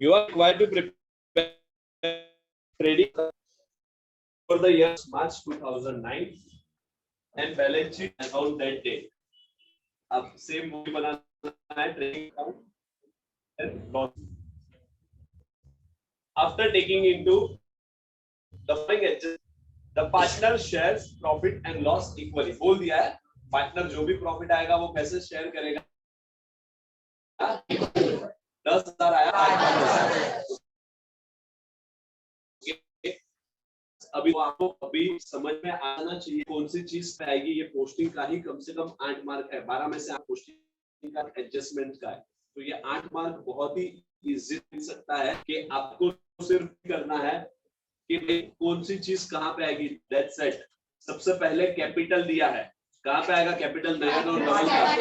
You are required to prepare trading for the year March 2009 and balance sheet account that date. अब same movie बनाना है trading account and loss. After taking into the following adjustment, the partner shares profit and loss equally. बोल दिया है partner जो भी profit आएगा वो कैसे शेयर करेगा. 10,000 आया. अभी आपको अभी समझ में आना चाहिए कौन सी चीज पे आएगी. ये पोस्टिंग का ही कम से कम 8 मार्क है. 12 में से आप पोस्टिंग का एडजस्टमेंट का है तो ये 8 मार्क बहुत ही इजी मिल सकता है कि आपको सिर्फ करना है कि कौन सी चीज कहाँ पे आएगी. That's it. सबसे पहले कैपिटल दिया है. कहाँ पे आएगा कैपिटल. नयन और नवल का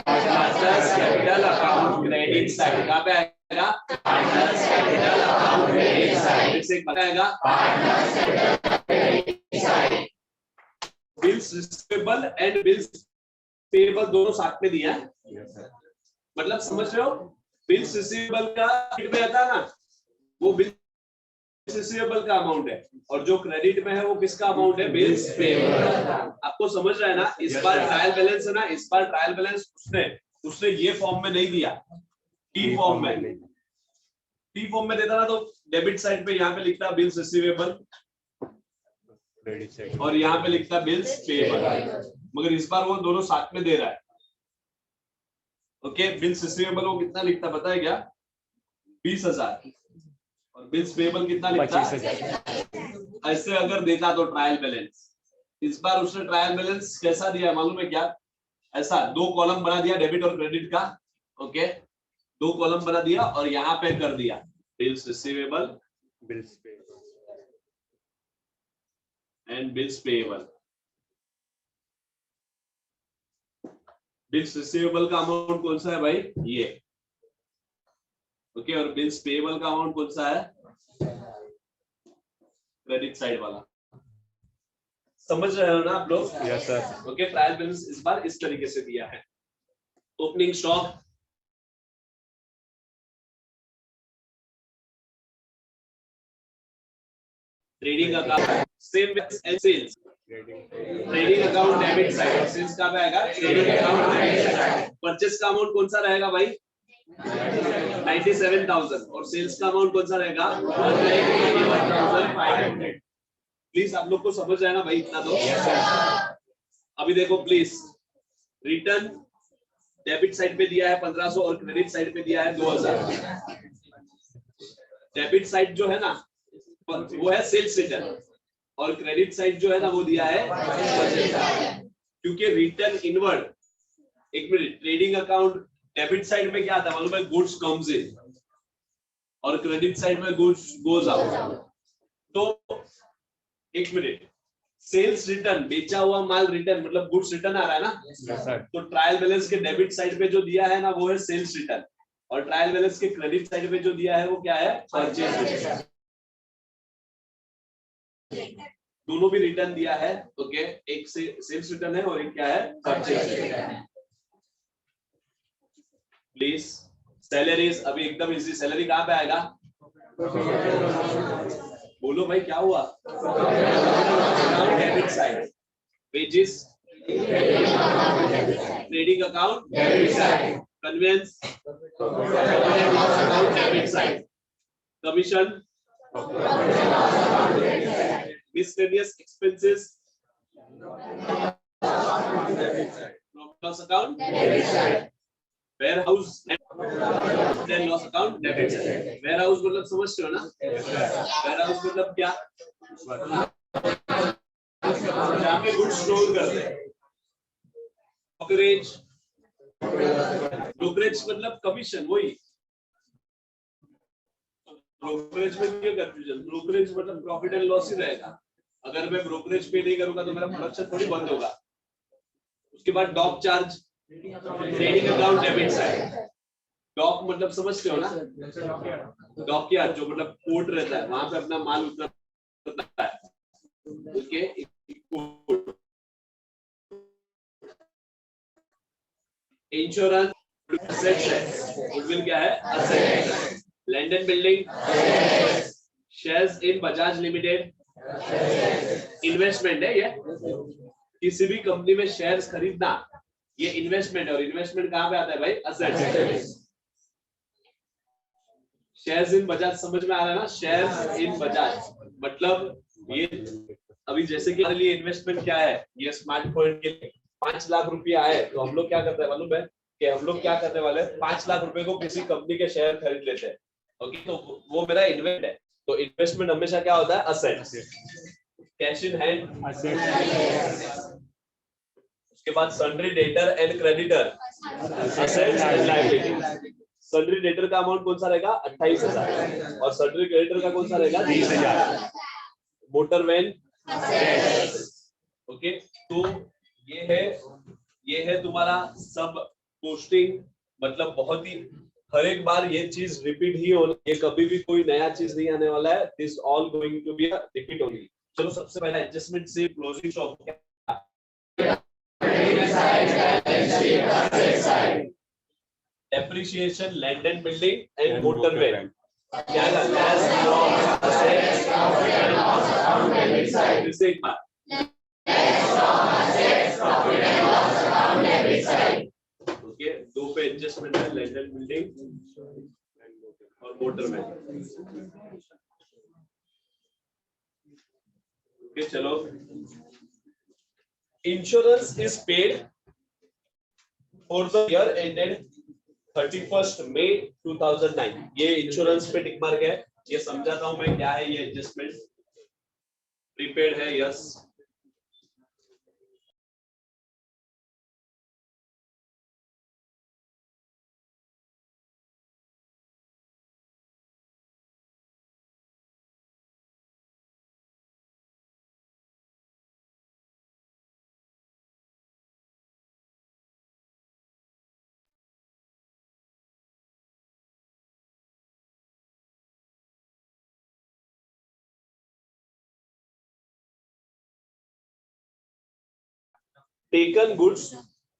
कैपिटल अकाउंट क्रेडिट साइड. कहाँ पे आएगा कैपिटल अकाउंट क्रेडिट साइड. से बताएगा bills receivable and bills payable दोनों साथ में दिया है. मतलब समझ रहे हो. बिल्स रिसीवेबल का में आता है ना वो बिल्स रिसीवेबल का अमाउंट है और जो क्रेडिट में है वो किसका अमाउंट है. Bills payable. आपको समझ रहा है ना. इस बार ट्रायल बैलेंस है ना. इस बार ट्रायल बैलेंस उसने ये फॉर्म में नहीं दिया. टी फॉर्म में. टी फॉर्म में देता ना तो डेबिट साइड पे यहाँ पे लिखता बिल्स रिसीवेबल और यहाँ पे लिखता बिल्स पेएबल. मगर इस बार वो दोनों साथ में दे रहा है. ओके. बिल्स रिसीवेबल वो कितना लिखता पता है क्या. 20,000 और बिल्स पेएबल कितना लिखता. 25,000. ऐसे अगर देता तो ट्रायल बैलेंस. इस बार उसने ट्रायल बैलेंस कैसा दिया मालूम है क्या. ऐसा 2 कॉलम बना दिया डेबिट और क्रेडिट का. ओके. 2 कॉलम बना दिया और यहाँ पे कर दिया bills receivable bills payable and bills payable. Bills receivable का अमाउंट कौन सा है भाई ये. ओके. और बिल्स पेएबल का अमाउंट कौन सा है क्रेडिट साइड वाला. समझ रहे हो ना आप लोग. Yes sir. Okay. Trial balance इस बार इस तरीके से दिया है. Opening stock trading account same and sales. Trading account debit side और सेल्स का आएगा trading account credit side. Purchase का अमाउंट कौन सा रहेगा भाई 97,000 और सेल्स का अमाउंट कौन सा रहेगा 1,81,500. प्लीज आप लोग को समझ रहा है ना भाई इतना तो. अभी देखो प्लीज. रिटर्न डेबिट साइड पे दिया है 1,500 और क्रेडिट साइड पे दिया है 2,000. डेबिट साइड जो है ना वो है सेल्स रिटर्न और क्रेडिट साइड जो है ना वो दिया है क्योंकि रिटर्न इनवर्ड. एक minute. Trading account debit side में क्या आता है मालूम है. गुड्स कम्स इन और क्रेडिट साइड में गुड्स गोज आउट. तो एक मिनट. सेल्स रिटर्न बेचा हुआ माल रिटर्न मतलब गुड्स रिटर्न आ रहा है ना. तो ट्रायल बैलेंस के डेबिट साइड पे जो दिया है ना वो है सेल्स रिटर्न और ट्रायल बैलेंस के क्रेडिट साइड पे जो दिया है वो क्या है परचेज रिटर्न. दोनों भी रिटर्न दिया है. ओके. एक से सेल्स रिटर्न है और एक क्या है परचेज रिटर्न. प्लीज. सैलरीज अभी एकदम इजी. सैलरी कहाँ पे आएगा बोलो भाई क्या हुआ. Debit side. Wages trading account debit side. Conveyance account debit side. Commission miscellaneous expenses loss account debit side. warehouse then loss account debit side. warehouse मतलब समझते हो ना. warehouse मतलब क्या जहाँ पे गुड्स स्टोर करते हैं. ब्रोकरेज. ब्रोकरेज मतलब कमीशन. वही ब्रोकरेज में क्या कंफ्यूजन. ब्रोकरेज मतलब प्रॉफिट एंड लॉस ही रहेगा. अगर मैं ब्रोकरेज पे नहीं करूंगा तो मेरा प्रोडक्शन थोड़ी बंद होगा. उसके बाद dock charge trading account debit side. Dock मतलब समझते हो ना. डॉक यार्ड जो मतलब पोर्ट रहता है वहां पे अपना माल उतरता है. ओके. इंश्योरेंस एसेट है. गुडविल क्या है asset. Land building, shares in Bajaj limited, investment है ये। किसी भी कंपनी में शेयर्स खरीदना ये इन्वेस्टमेंट है, और इन्वेस्टमेंट कहाँ पे आता है भाई? असेट्स। शेयर्स इन बजाज समझ में आ रहा है ना? शेयर्स इन बजाज मतलब ये अभी जैसे कि हमारे लिए इन्वेस्टमेंट क्या है, ये स्मार्टफोन के लिए 5 लाख रुपया है, तो हम लोग क्या करते हैं मालूम है कि हम लोग क्या करने वाले हैं? 5 लाख रुपए को किसी कंपनी के शेयर खरीद लेते हैं। ओके, तो वो मेरा इन्वेस्टमेंट है। तो इन्वेस्टमेंट हमेशा क्या होता है? Assets. Cash in hand assets. उसके बाद sundry debtor and creditor assets and liability. Sundry debtor का अमाउंट कौन सा रहेगा? 28,000, और सन्ड्री क्रेडिटर का कौन सा रहेगा? 30,000। Motor van. ओके, तो ये है तुम्हारा सब पोस्टिंग। मतलब बहुत ही हर एक बार ये चीज रिपीट ही होना, ये कभी भी कोई नया चीज नहीं आने वाला है। This all going to be repeat only. चलो सबसे पहला एडजस्टमेंट से closing shop depreciation, land and building and motor van. क्या ओके, दो पे एडजस्टमेंट है, लैंड एंड बिल्डिंग और मोटर वैन। ओके चलो, insurance is paid for the year ended 31st May 2009। ये इंश्योरेंस पे टिक मार्क है। ये समझाता हूं मैं क्या है ये एडजस्टमेंट। प्रीपेड है, yes. Taken goods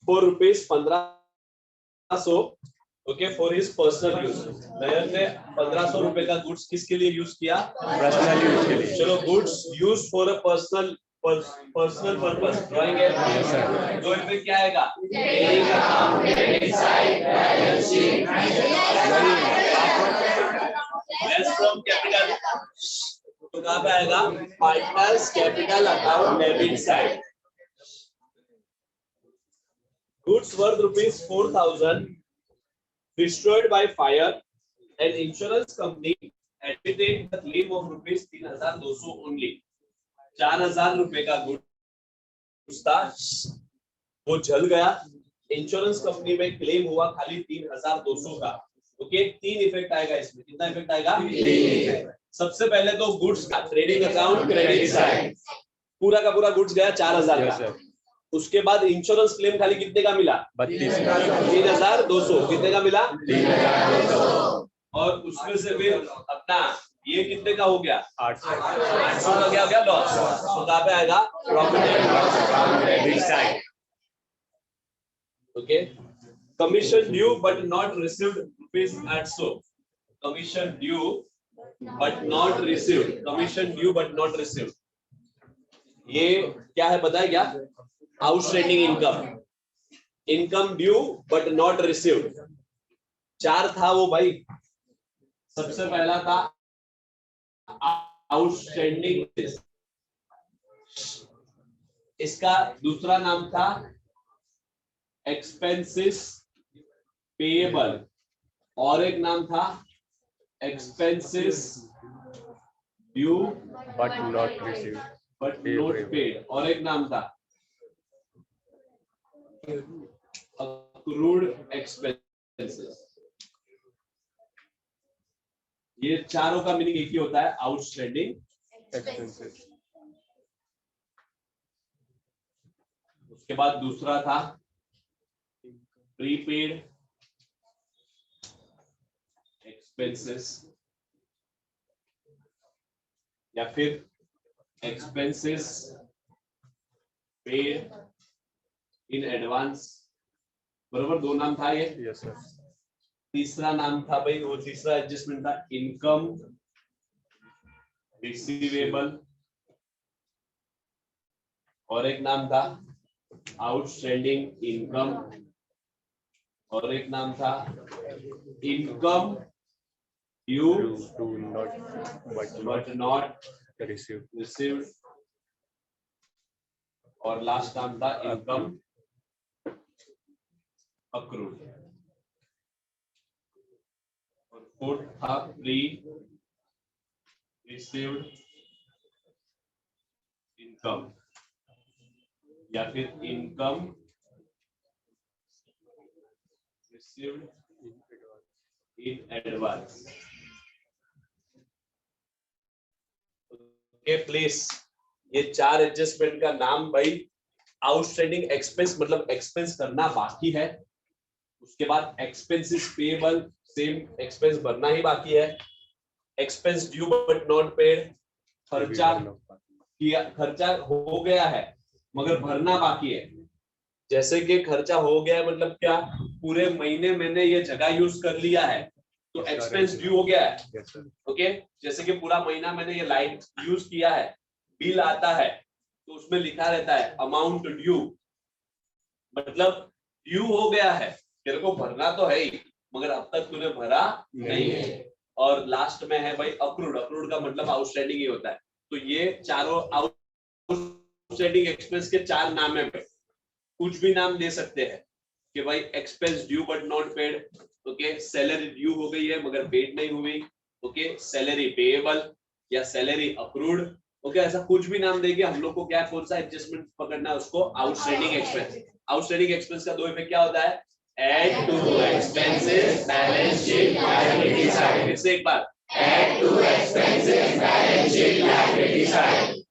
for ₹1500 okay for his personal use. Nayan ने 1500 रुपए का गुड्स किसके लिए यूज किया? पर्सनल यूज के लिए। चलो, goods use for a personal purpose. Drawing है, दो में क्या आएगा? लेस फ्रॉम कैपिटल, तो कहां पे आएगा? Partners capital account debit side. Goods worth ₹4,000 destroyed by fire, and insurance company admitted the claim of ₹3,200 only। 4,000 रुपए का गुड्स था, वो जल गया। इंश्योरेंस कंपनी में क्लेम हुआ खाली 3,200 का। ओके, तीन इफेक्ट आएगा इसमें। कितना इफेक्ट आएगा? सबसे पहले तो गुड्स का ट्रेडिंग अकाउंट क्रेडिट साइड पूरा का पूरा गुड्स गया 4,000 का। उसके बाद इंश्योरेंस क्लेम खाली कितने का मिला? 3,200। कितने का मिला? 3,200। और उसमें से फिर अपना ये कितने का हो गया? 800 का। क्या हो गया? लॉस। तो कहां पे आएगा? Profit and loss account debit side. Okay, commission due but not received ₹800। Commission due but not received, commission due but not received, ये क्या है बताया क्या? Outstanding income, income due but not received. 4 था वो भाई। सबसे पहला था आउटस्टैंडिंग, इसका दूसरा नाम था एक्सपेंसेस पेएबल, और एक नाम था expenses due but not received, but not paid, और एक नाम था accrued expenses। ये चारों का मीनिंग एक ही होता है, आउटस्टैंडिंग एक्सपेंसेस। उसके बाद दूसरा था प्रीपेड एक्सपेंसेस, या फिर एक्सपेंसेस पेड इन एडवांस। बरोबर, दो नाम था ये। Yes sir. तीसरा नाम था भाई, वो तीसरा एडजस्टमेंट था इनकम रिसीवेबल, और एक नाम था आउटस्टैंडिंग इनकम, और एक नाम था income due Do not, but but not not received. Received, और लास्ट नाम था इनकम अक्रूड, और फोर्थ था प्री रिसीव्ड इनकम, या फिर income received in advance. Okay please, ये चार एडजस्टमेंट का नाम भाई, आउटस्टैंडिंग एक्सपेंस मतलब एक्सपेंस करना बाकी है, उसके बाद एक्सपेंसेस पेएबल, सेम एक्सपेंस भरना ही बाकी है, expense due but not paid, खर्चा किया, खर्चा हो गया है मगर भरना बाकी है। जैसे कि खर्चा हो गया है मतलब क्या, पूरे महीने मैंने ये जगह यूज कर लिया है तो एक्सपेंस ड्यू हो गया है। Yes, sir. ओके, जैसे कि पूरा महीना मैंने ये लाइट यूज किया है, बिल आता है तो उसमें लिखा रहता है अमाउंट ड्यू, मतलब ड्यू हो गया है, तेरे को भरना तो है ही मगर अब तक तूने भरा नहीं है। और लास्ट में है भाई अक्रूड, अक्रूड का मतलब आउटस्टैंडिंग ही होता है। तो ये चारों आउटस्टैंडिंग एक्सपेंस के चार नाम है, कुछ भी नाम दे सकते हैं कि भाई expense due but not paid, okay, salary due हो गई है मगर पेड नहीं हुई, ओके, सैलरी पेएबल या सैलरी अक्रूड, ओके, ऐसा कुछ भी नाम देके हम लोग को क्या कौन सा एडजस्टमेंट पकड़ना है, उसको आउटस्टैंडिंग एक्सपेंस। आउटस्टैंडिंग एक्सपेंस का दो इफेक्ट क्या होता है, add to expenses balance sheet liability side, फिर से एक बार, add to expenses balance sheet liability side,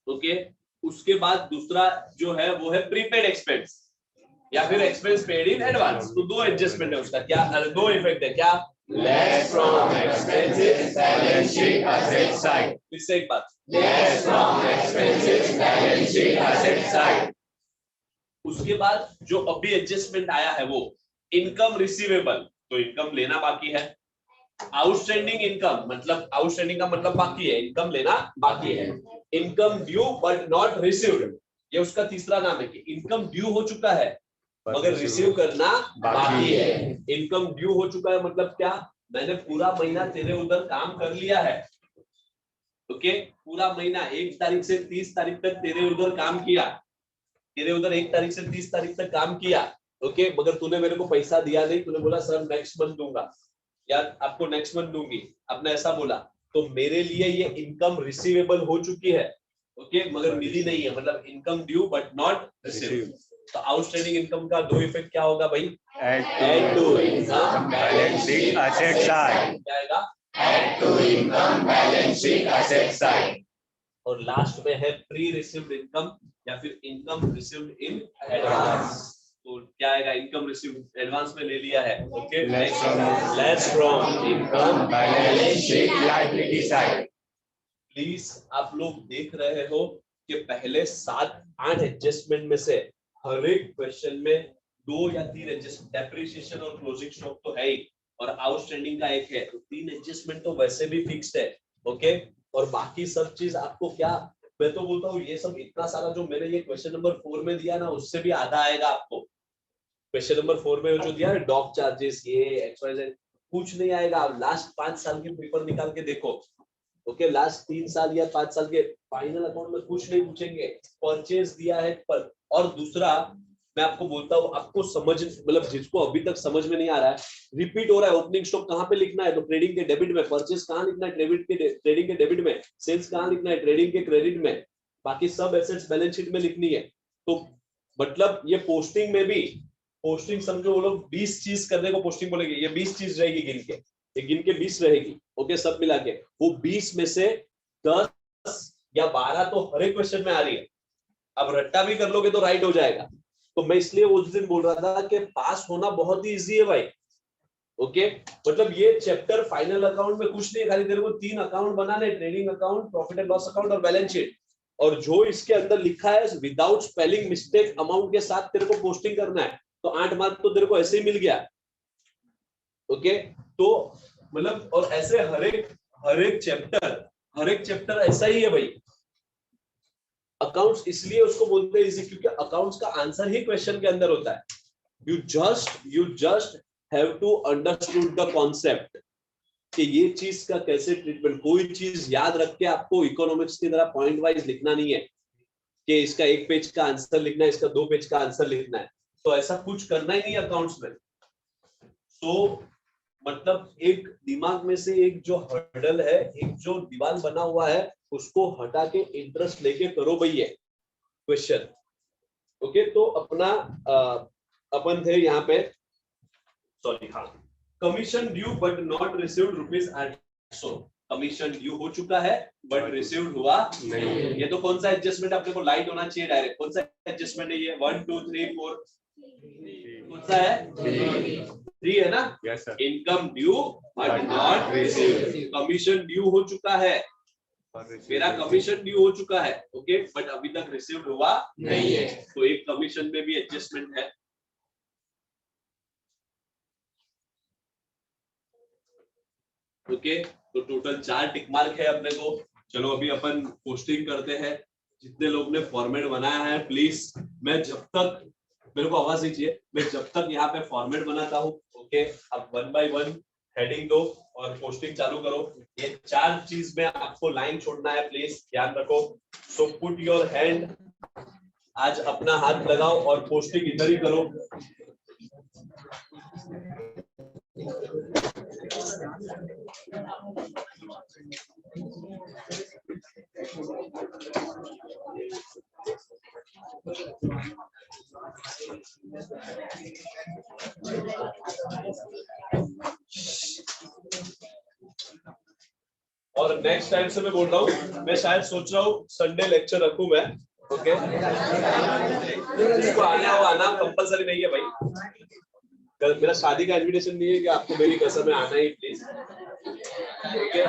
okay. उसके बाद दूसरा जो है वो है प्रीपेड एक्सपेंस या फिर एक्सपेंस पेड इन एडवांस। तो दो एडजस्टमेंट है उसका, क्या दो इफेक्ट है, क्या, less from expenses balance sheet asset side, फिर से एक बार, less from expenses balance sheet asset side. उसके बाद जो अभी एडजस्टमेंट आया है वो इनकम रिसीवेबल, तो इनकम लेना बाकी है, आउटस्टैंडिंग इनकम मतलब आउटस्टैंडिंग का मतलब बाकी है, इनकम लेना बाकी है, income due but not received, ये उसका तीसरा नाम है कि इनकम ड्यू हो चुका है मगर रिसीव करना बाकी है। इनकम ड्यू हो चुका है मतलब क्या, मैंने पूरा महीना तेरे उधर काम कर लिया है, ओके, पूरा महीना 1 तारीख से 30 तारीख तक तेरे उधर काम किया, तेरे उधर 1 तारीख से 30 तारीख तक काम किया, ओके, मगर तूने मेरे को पैसा दिया नहीं, तूने बोला सर नेक्स्ट मंथ दूंगा या आपको नेक्स्ट मंथ दूंगी, आपने ऐसा बोला, तो मेरे लिए ये इनकम रिसीवेबल हो चुकी है, ओके, मगर मिली नहीं है, मतलब income due but not received. तो आउटस्टैंडिंग इनकम का दो इफेक्ट क्या होगा भाई, Add to income balance sheet asset side. क्या आएगा, Add to income balance sheet asset side. और लास्ट में है प्री रिसीव्ड इनकम या फिर इनकम रिसीव्ड इन एडवांस। तो क्या आएगा, इनकम रिसीव्ड एडवांस में ले लिया है, okay, less from income Balance sheet liability side. Please आप लोग देख रहे हो कि पहले 7-8 एडजस्टमेंट में से हर एक क्वेश्चन में 2 या 3 एडजस्टमेंट, डेप्रिसिएशन और क्लोजिंग स्टॉक तो है ही, और आउटस्टैंडिंग का एक है, तो 3 एडजस्टमेंट तो वैसे भी फिक्स्ड है, ओके, और बाकी सब चीज आपको क्या, मैं तो बोलता हूँ ये सब इतना सारा जो मैंने ये क्वेश्चन नंबर 4 में दिया ना, उससे भी आधा आएगा आपको। क्वेश्चन नंबर 4 में जो दिया है डॉक चार्जेस ये XYZ कुछ नहीं आएगा, आप लास्ट 5 साल के पेपर निकाल के देखो, ओके, लास्ट 3 साल या 5 साल के फाइनल अकाउंट में कुछ नहीं पूछेंगे, परचेज दिया है पर। और दूसरा मैं आपको बोलता हूँ, आपको समझ मतलब जिसको अभी तक समझ में नहीं आ रहा है, रिपीट हो रहा है, ओपनिंग स्टॉक कहाँ पे लिखना है, तो ट्रेडिंग के डेबिट में, परचेज कहाँ लिखना है, ट्रेडिंग के डेबिट में, सेल्स कहाँ लिखना है, ट्रेडिंग के क्रेडिट में, बाकी सब एसेट्स बैलेंस शीट में लिखनी है। तो मतलब ये पोस्टिंग में भी, पोस्टिंग समझो वो लोग 20 चीज करने को पोस्टिंग बोलेंगे, ये 20 चीज रहेगी गिन के, ये गिन के 20 रहेगी, ओके, सब मिला के वो 20 में से 10 या 12 तो हर एक क्वेश्चन में आ रही है, अब रट्टा भी कर लोगे तो राइट हो जाएगा। तो मैं इसलिए उस दिन बोल रहा था कि पास होना बहुत ही इजी है भाई, ओके, मतलब ये चैप्टर फाइनल अकाउंट में कुछ नहीं, खाली तेरे को 3 अकाउंट बनाने, trading account, profit and loss account और बैलेंस शीट, और जो इसके अंदर लिखा है विदाउट स्पेलिंग मिस्टेक अमाउंट के साथ तेरे को पोस्टिंग करना है, तो 8 मार्क तो तेरे को ऐसे ही मिल गया। ओके तो मतलब और ऐसे हर एक चैप्टर ऐसा ही है भाई। अकाउंट्स इसलिए उसको बोलते हैं इजी क्योंकि अकाउंट्स का आंसर ही क्वेश्चन के अंदर होता है। You just have to understood the concept कि ये चीज का कैसे ट्रीटमेंट, कोई चीज याद रख के आपको इकोनॉमिक्स की तरह पॉइंट वाइज लिखना नहीं है कि इसका 1 पेज का आंसर लिखना है, इसका 2 पेज का आंसर लिखना है, तो ऐसा कुछ करना ही नहीं अकाउंट्स में। तो मतलब एक दिमाग में से एक जो हर्डल है, एक जो दीवार बना हुआ है, उसको हटा के इंटरेस्ट लेके करो भैया क्वेश्चन। ओके तो अपना अपन थे यहाँ पे, सॉरी हाँ, commission due but not received ₹800। Commission due हो चुका है बट रिसीव्ड हुआ नहीं। ये तो कौन सा एडजस्टमेंट अपने को लाइट होना चाहिए डायरेक्ट, कौन सा एडजस्टमेंट है ये? 1 2 3 4 कौन सा है? 3 है ना? Yes sir. Income due but not received, commission due हो चुका है, मेरा कमीशन ड्यू हो चुका है, ओके बट अभी तक रिसीव्ड हुआ नहीं है, तो एक कमीशन में भी एडजस्टमेंट है। ओके तो टोटल 4 टिक मार्क है अपने को। चलो अभी अपन पोस्टिंग करते हैं। जितने लोग ने फॉर्मेट बनाया है प्लीज, मैं जब तक, मेरे को आवाज नहीं चाहिए, मैं जब तक यहाँ पे फॉर्मेट बनाता हूँ, ओके अब 1 बाय 1 हेडिंग दो और पोस्टिंग चालू करो। ये 4 चीज में आपको लाइन छोड़ना है, प्लीज ध्यान रखो। सो पुट योर हैंड, आज अपना हाथ लगाओ और पोस्टिंग इधर ही करो। और नेक्स्ट टाइम से मैं बोल रहा हूँ, मैं शायद सोच रहा हूँ संडे लेक्चर रखूं मैं, ओके जिसको आना हो आना, कंपलसरी नहीं है भाई। मेरा शादी का इनविटेशन नहीं है कि आपको मेरी कसम में आना ही please, okay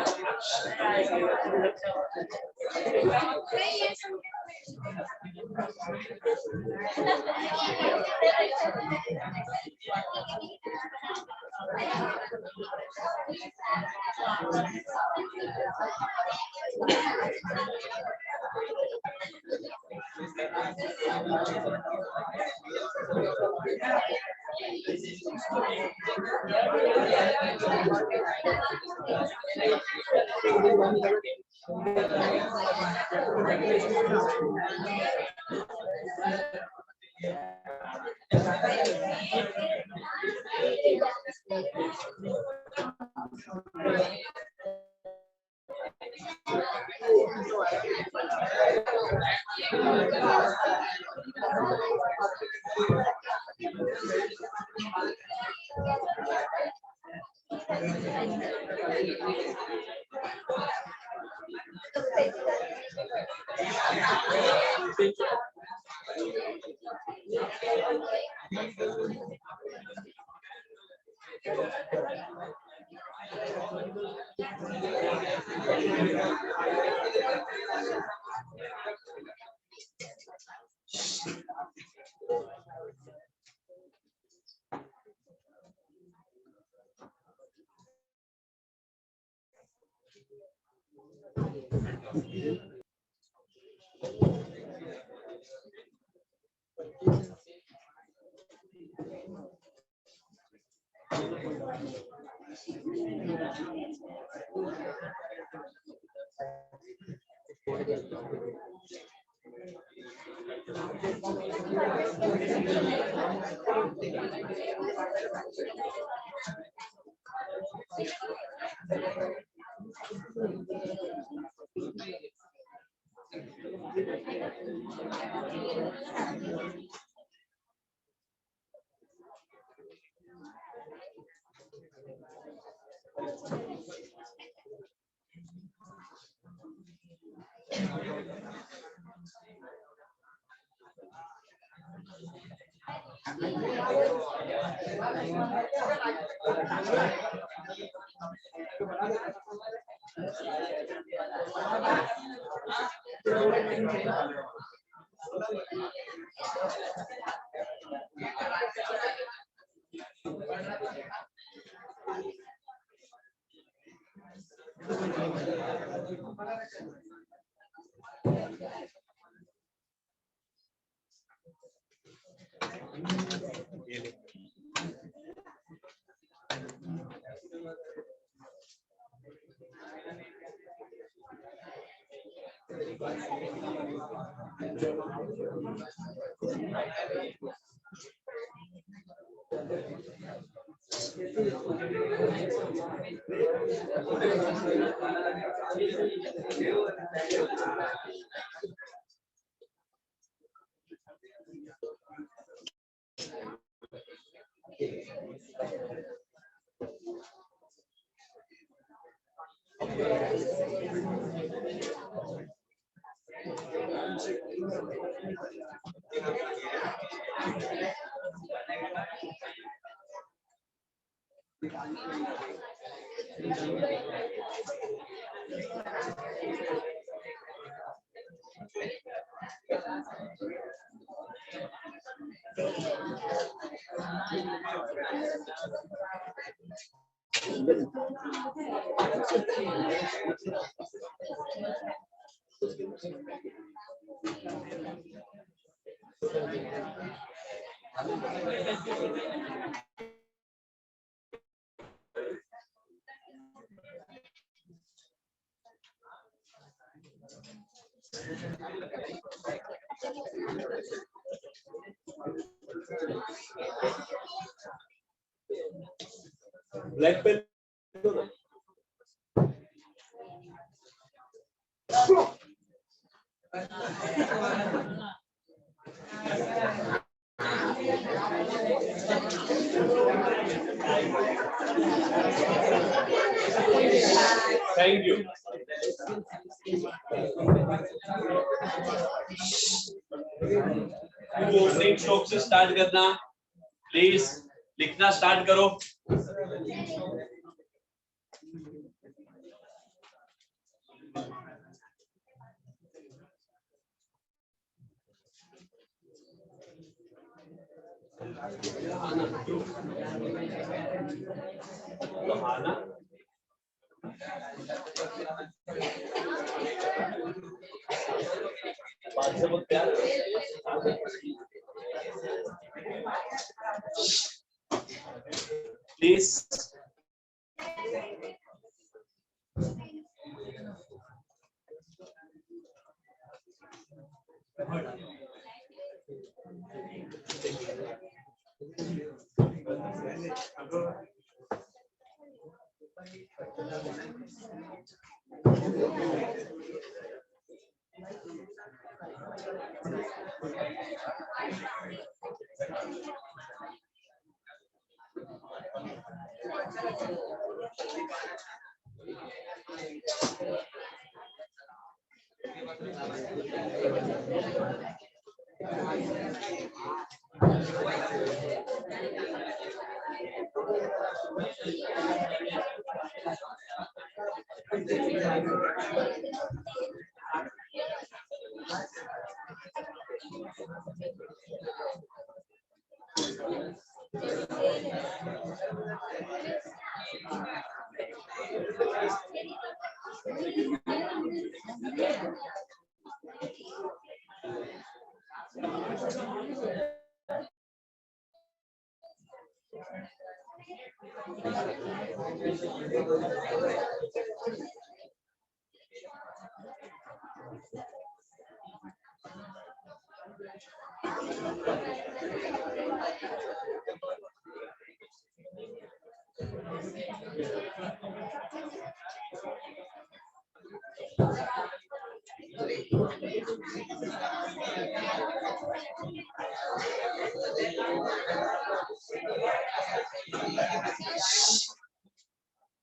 black pen thank you. Opening stroke से स्टार्ट करना प्लीज, लिखना स्टार्ट करो। प्लीज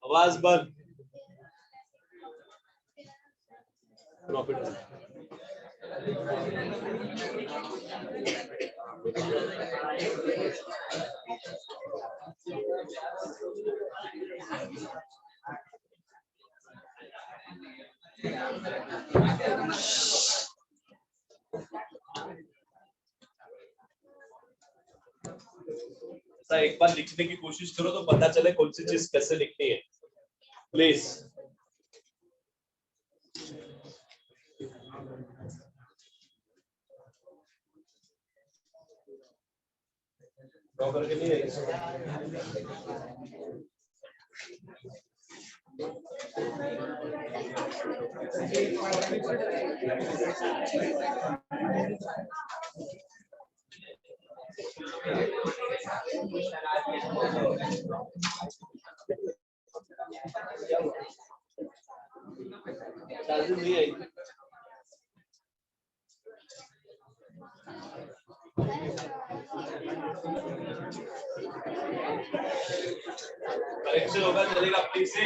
आवाज बंद। प्रॉफिट एक बार लिखने की कोशिश करो तो पता चले कौन सी चीज कैसे लिखनी है प्लीज। ड्रॉ करके नहीं है। चार्जिंग नहीं आई। करेक्शन होगा चलेगा प्लीज से।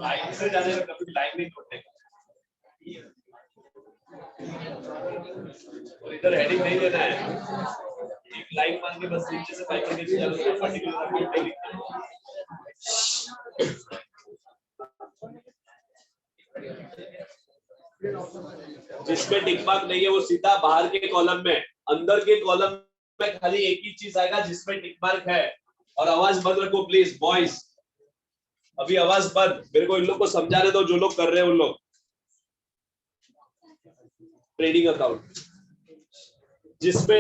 लाइन से जाने का कभी लाइन नहीं तोड़ने का। और इधर हेडिंग नहीं देना है, एक लाइन मान के बस नीचे से पाइप नीचे चलो तो पर्टिकुलर आपको लिखना है। जिसमें टिक मार्क नहीं है वो सीधा बाहर के कॉलम में, अंदर के कॉलम में खाली एक ही चीज आएगा जिसमें टिक मार्क है। और आवाज बंद रखो प्लीज बॉयज, अभी आवाज बंद। मेरे को इन लोग को समझाने दो जो लोग कर रहे हैं उन लोग। ट्रेडिंग अकाउंट जिसमें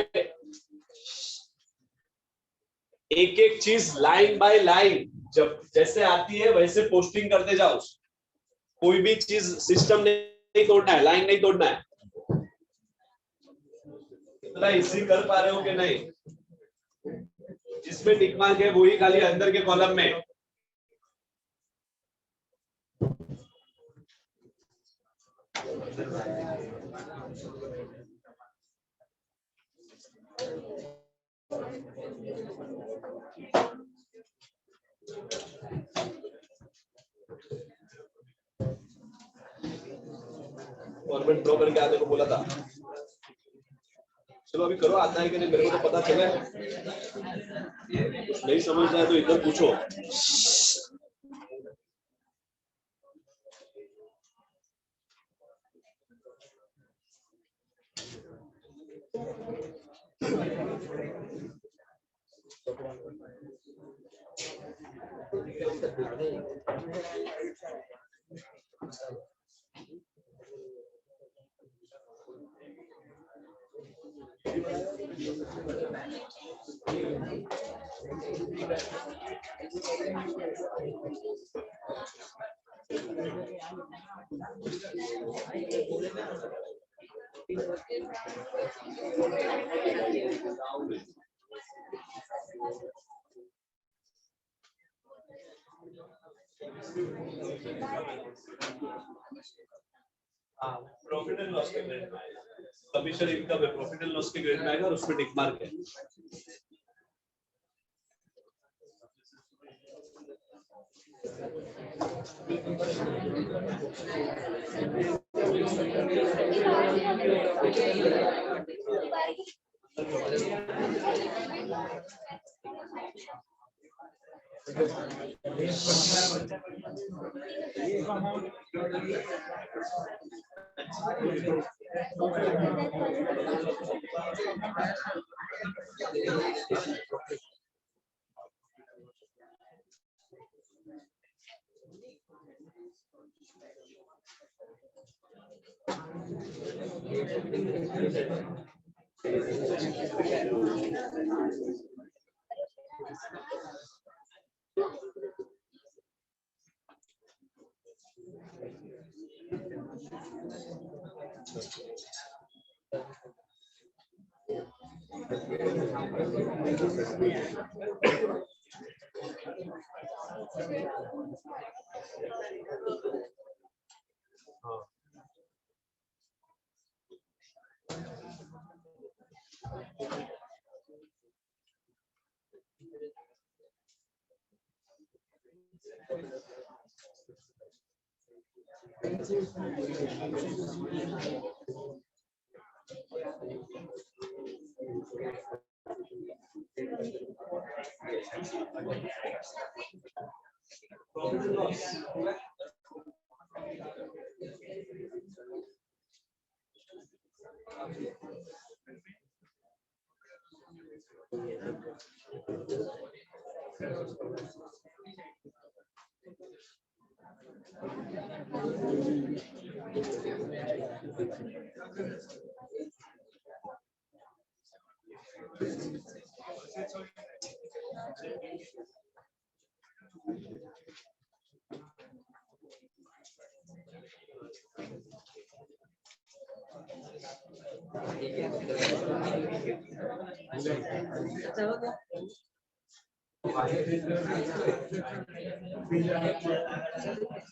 एक एक चीज लाइन बाय लाइन जब जैसे आती है वैसे पोस्टिंग करते जाओ। कोई भी चीज सिस्टम नहीं तोड़ना है, लाइन नहीं तोड़ना है। इतना इजी कर पा रहे हो कि नहीं? जिसमें टिक मार्क है वही खाली अंदर के कॉलम में। गवर्नमेंट ड्रॉ करके आने को बोला था। चलो अभी करो, आता है कि नहीं मेरे को तो पता चले। नहीं समझना है तो इधर पूछो। प्रॉफिट एंड लॉस के ग्रेड में आएगा, कमीशन इनकम है, प्रॉफिट एंड लॉस के ग्रेड में आएगा और उसमें टिक मार्क है।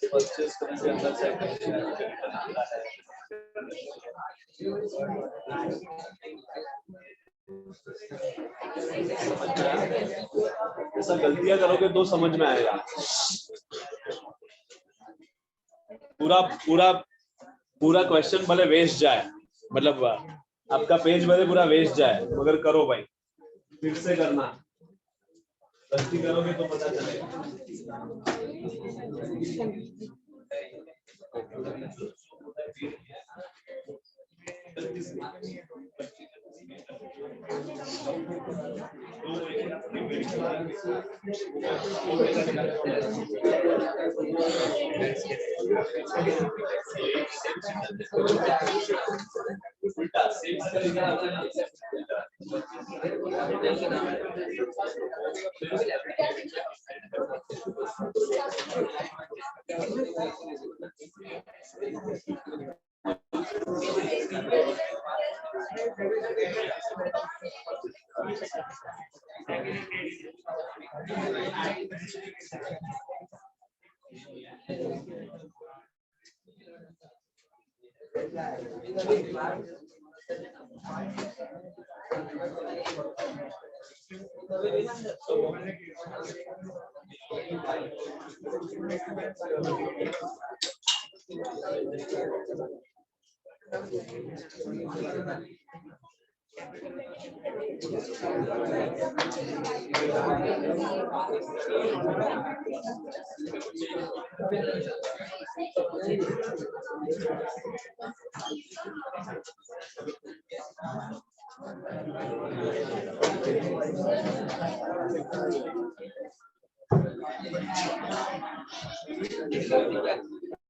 परचेस के अंदर से ऐसा गलतियां करोगे तो समझ में आएगा। पूरा पूरा पूरा क्वेश्चन भले वेस्ट जाए, मतलब आपका पेज भले पूरा वेस्ट जाए, मगर करो भाई, फिर से करना। गलती करोगे तो पता चलेगा।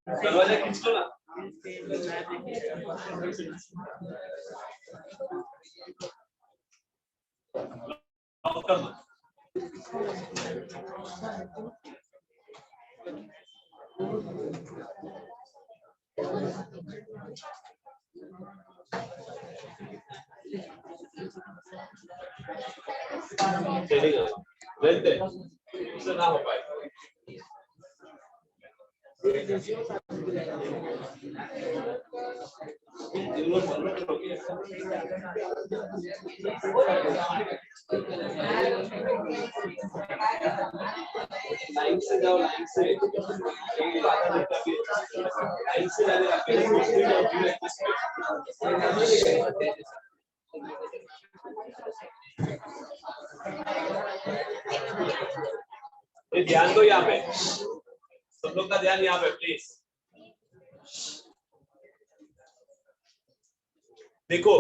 दरवाजा खींच लो ना। लॉक कर दो। रहते उससे ना हो पाए। लाइन से जाओ, लाइन से ध्यान दो यहाँ पे, सब लोग का ध्यान यहाँ पे प्लीज। देखो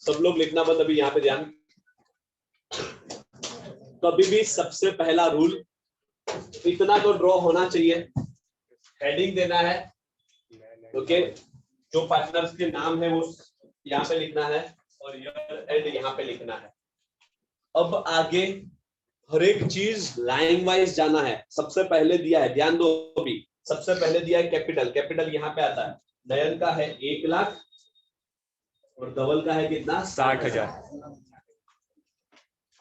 सब लोग लिखना बंद, अभी यहाँ पे ध्यान। कभी भी सबसे पहला रूल इतना तो ड्रॉ होना चाहिए, हेडिंग देना है, ओके। जो पार्टनर्स के नाम है वो यहाँ पे लिखना है और ईयर एंड यहाँ पे लिखना है। अब आगे हर एक चीज लाइन वाइज जाना है। सबसे पहले दिया है, ध्यान दो, अभी सबसे पहले दिया है कैपिटल। कैपिटल यहाँ पे आता है, नयन का है 1 लाख और धवल का है कितना, 60,000।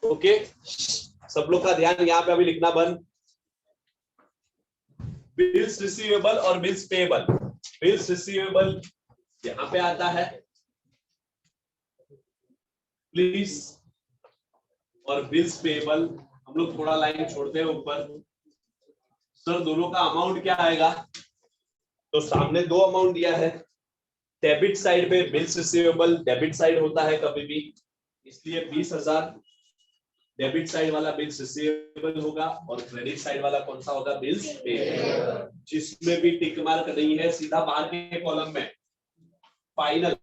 ओके, सब लोग का ध्यान यहाँ पे अभी लिखना बंद। बिल्स रिसीवेबल और बिल्स पेएबल। बिल्स रिसीवेबल यहाँ पे आता है प्लीज, और बिल्स पेएबल हम लोग थोड़ा लाइन छोड़ते हैं ऊपर। सर दोनों का अमाउंट क्या आएगा, तो सामने दो अमाउंट दिया है। डेबिट साइड पे बिल्स रिसीवेबल डेबिट साइड होता है कभी भी, इसलिए 20,000 डेबिट साइड वाला बिल्स रिसीवेबल होगा और क्रेडिट साइड वाला कौन सा होगा, बिल्स पेएबल। जिसमें भी टिक मार्क नहीं है सीधा बाहर के कॉलम में फाइनल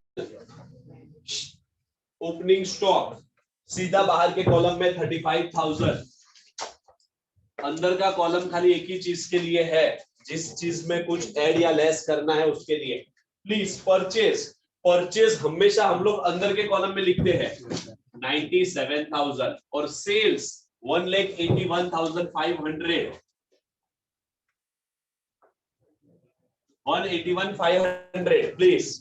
ओपनिंग स्टॉक, सीधा बाहर के कॉलम में 35,000 अंदर का कॉलम खाली एक ही चीज के लिए है, जिस चीज में कुछ ऐड या लेस करना है उसके लिए। प्लीज परचेज, परचेज हमेशा हम लोग अंदर के कॉलम में लिखते हैं 97,000 और सेल्स 1,81,500, 181,500। प्लीज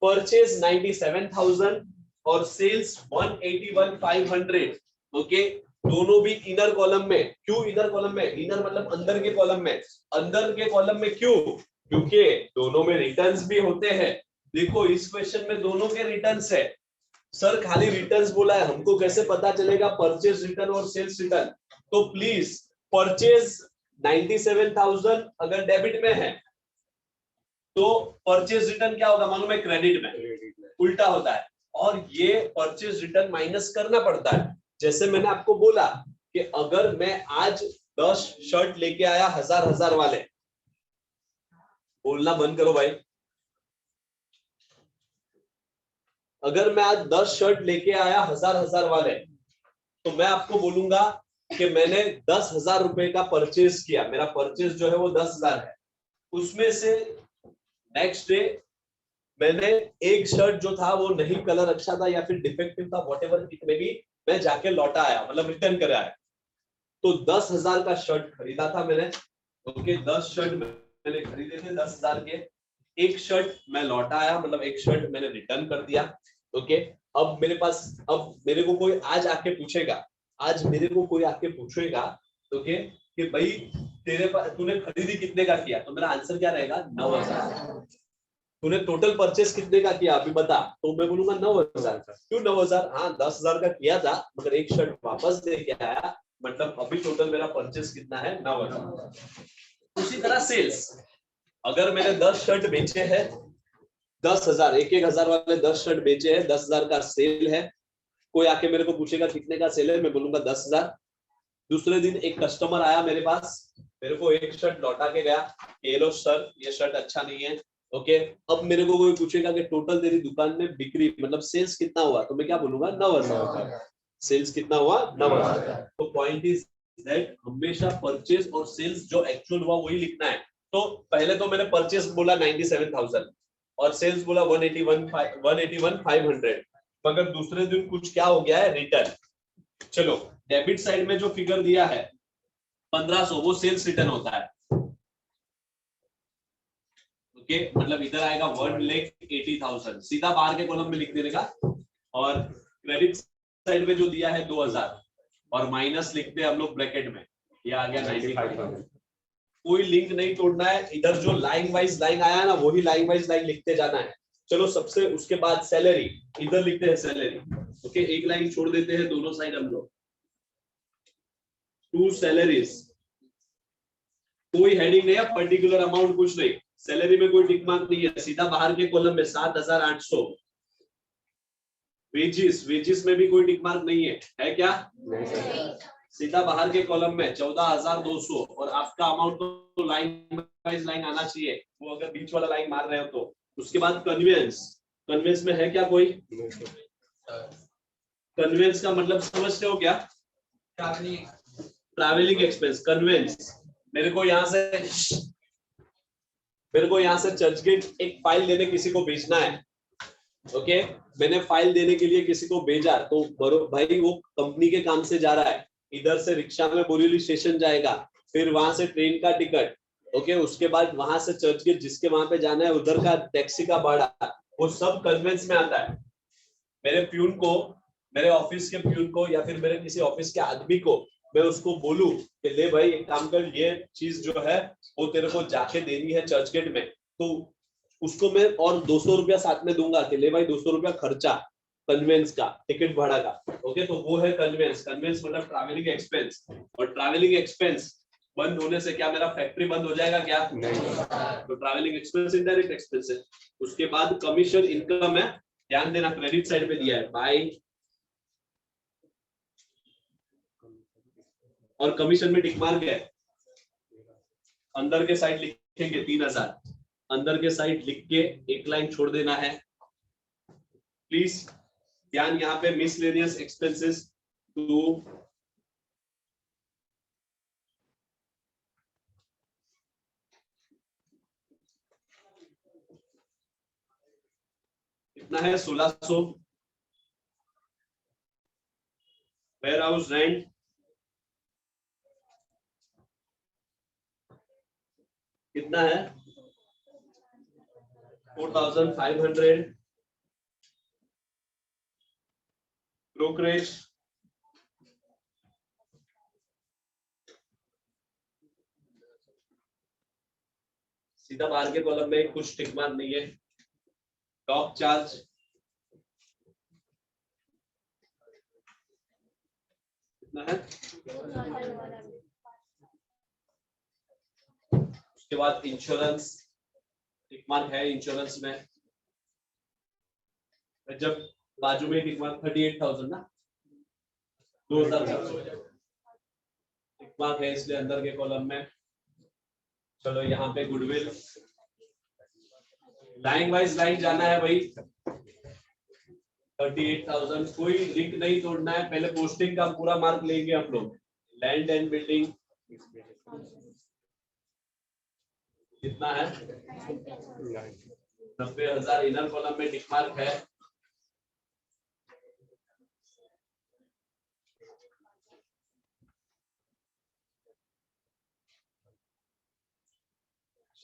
परचेज 97,000 और सेल्स 181,500। ओके, दोनों भी इनर कॉलम में। क्यों इनर कॉलम में? इनर मतलब अंदर के कॉलम में। अंदर के कॉलम में क्यों? क्योंकि दोनों में रिटर्न्स भी होते हैं। देखो इस क्वेश्चन में दोनों के रिटर्न्स है। सर खाली रिटर्न्स बोला है, हमको कैसे पता चलेगा परचेज रिटर्न और सेल्स रिटर्न? तो प्लीज परचेज 97,000 अगर डेबिट में है तो परचेज रिटर्न क्या होगा मालूम है? क्रेडिट में। उल्टा होता है, और ये परचेज रिटर्न माइनस करना पड़ता है। जैसे मैंने आपको बोला कि अगर मैं आज 10 शर्ट लेके आया हजार वाले, बोलना बंद करो भाई, अगर मैं आज 10 शर्ट लेके आया हजार वाले, तो मैं आपको बोलूंगा कि मैंने 10,000 रुपए का परचेज किया, मेरा परचेज जो है वो 10,000 है। उसमें से नेक्स्ट डे मैंने एक शर्ट जो था वो नहीं कलर अच्छा था या फिर डिफेक्टिव था, व्हाटएवर इट मे बी, मैं जाके लौटा आया, मतलब रिटर्न कर आया। तो 10,000 का शर्ट खरीदा था मैंने। ओके, 10 शर्ट मैंने खरीदे थे 10,000 के। एक शर्ट मैं लौटा आया, मतलब एक शर्ट मैंने रिटर्न कर दिया। ओके, अब मेरे पास, अब मेरे को कोई आज आके पूछेगा, आज मेरे को कोई आके पूछेगा ओके कि भाई तेरे पास तूने खरीदी कितने का किया, तो मेरा आंसर क्या रहेगा? 9,000। तूने टोटल परचेस कितने का किया अभी बता, तो मैं बोलूंगा 9,000 का। क्यों 9,000? हाँ 10,000 का किया था, मगर एक शर्ट वापस दे के आया, मतलब अभी टोटल मेरा परचेस कितना है? 9,000। उसी तरह सेल्स, अगर मैंने 10 शर्ट बेचे हैं 10,000, एक हजार वाले 10 शर्ट बेचे हैं, 10,000 का सेल है। कोई आके मेरे को पूछेगा कितने का सेल है, मैं बोलूंगा 10,000। दूसरे दिन एक कस्टमर आया मेरे पास, मेरे को एक शर्ट लौटा के गया, ये लो सर ये शर्ट अच्छा नहीं है। ओके, अब मेरे को कोई पूछेगा कि टोटल तेरी दुकान में बिक्री मतलब सेल्स कितना हुआ, तो मैं क्या बोलूंगा? 9,000। सेल्स कितना हुआ? 9,000। तो पॉइंट इज दैट हमेशा परचेज और सेल्स जो एक्चुअल हुआ वही लिखना है। तो पहले तो मैंने परचेज बोला 97,000 और सेल्स बोला 181,500, मगर दूसरे दिन कुछ क्या हो गया है? रिटर्न। चलो डेबिट साइड में जो फिगर दिया है 1,500, वो सेल्स रिटर्न होता है। ओके, मतलब इधर आएगा 1,80,000, सीधा बाहर के कॉलम में लिख देने का। और क्रेडिट साइड में जो दिया है 2,000 और माइनस लिखते हैं हम लोग ब्रैकेट में, ये आ गया 95,000। कोई लिंक नहीं तोड़ना है, इधर जो लाइन वाइज लाइन आया है ना वही लाइन वाइज लाइन लिखते जाना है। चलो सबसे उसके बाद सैलरी, इधर लिखते हैं सैलरी। ओके, एक लाइन छोड़ देते हैं दोनों साइड हम लोग। 2 सैलरीज, कोई हेडिंग नहीं है, पर्टिकुलर अमाउंट कुछ नहीं, सैलरी में कोई टिक मार्क नहीं है, सीधा बाहर के कॉलम में 7,800। वेजिस, वेजिस में भी कोई टिक मार्क नहीं है क्या? सीधा बाहर के कॉलम में 14,200, और आपका अमाउंट तो लाइन वाइज लाइन आना चाहिए, वो अगर बीच वाला लाइन मार रहे हो तो। उसके बाद कन्वेंस, कन्वेंस में है क्या कोई? कन्वेंस का मतलब समझते हो क्या? Travelling expense. कन्वेंस, मेरे को यहाँ से चर्चगेट एक फाइल देने किसी को भेजना है। ओके, मैंने फाइल देने के लिए किसी को भेजा, तो भाई वो कंपनी के काम से जा रहा है, इधर से रिक्शा में बोरीवली स्टेशन जाएगा, फिर वहां से ट्रेन का टिकट, ओके, उसके बाद वहां से चर्चगेट जिसके वहां पे जाना है उधर का टैक्सी का भाड़ा, वो सब कन्वेंस में आता है। मेरे प्यून को, मेरे ऑफिस के प्यून को या फिर मेरे किसी ऑफिस के आदमी को मैं उसको बोलूं कि ले भाई एक काम कर, ये चीज जो है वो तेरे को जाके देनी है चर्चगेट में, तो उसको मैं और 200 रुपया साथ में दूंगा कि ले भाई 200 रुपया खर्चा कन्वेंस का, टिकट भाड़ा का। ओके, तो वो है कन्वेंस। कन्वेंस मतलब ट्रैवलिंग एक्सपेंस, और ट्रैवलिंग एक्सपेंस बंद होने से क्या मेरा फैक्ट्री बंद हो जाएगा क्या? नहीं। तो ट्रैवलिंग एक्सपेंस इनडायरेक्ट एक्सपेंस है। उसके बाद कमीशन इनकम है, ध्यान देना क्रेडिट साइड पे दिया है बाय, और कमीशन में टिक मार्क है, अंदर के साइड लिखेंगे 3,000, अंदर के साइड लिख के एक लाइन छोड़ देना है। प्लीज ध्यान, यहाँ पे मिसलेनियस एक्सपेंसेस 2, कितना है 1600। वेयर हाउस रेंट कितना है 4500। ब्रोकरेज सीधा बाहर के कॉलम में कुछ टिक मार्क नहीं है। टॉप चार्ज कितना है। उसके बाद इंश्योरेंस टिक मार्क है इंश्योरेंस में, जब बाजू में टिक मार्क 38,000 ना 2400 टिक मार्क है इसलिए अंदर के कॉलम में। चलो यहाँ पे गुडविल लाइन वाइज लाइन जाना है भाई 38,000। कोई लिंक नहीं तोड़ना है, पहले पोस्टिंग का पूरा मार्क लेंगे हम लोग। लैंड एंड बिल्डिंग कितना है 90,000। इनर कॉलम में टिक मार्क है।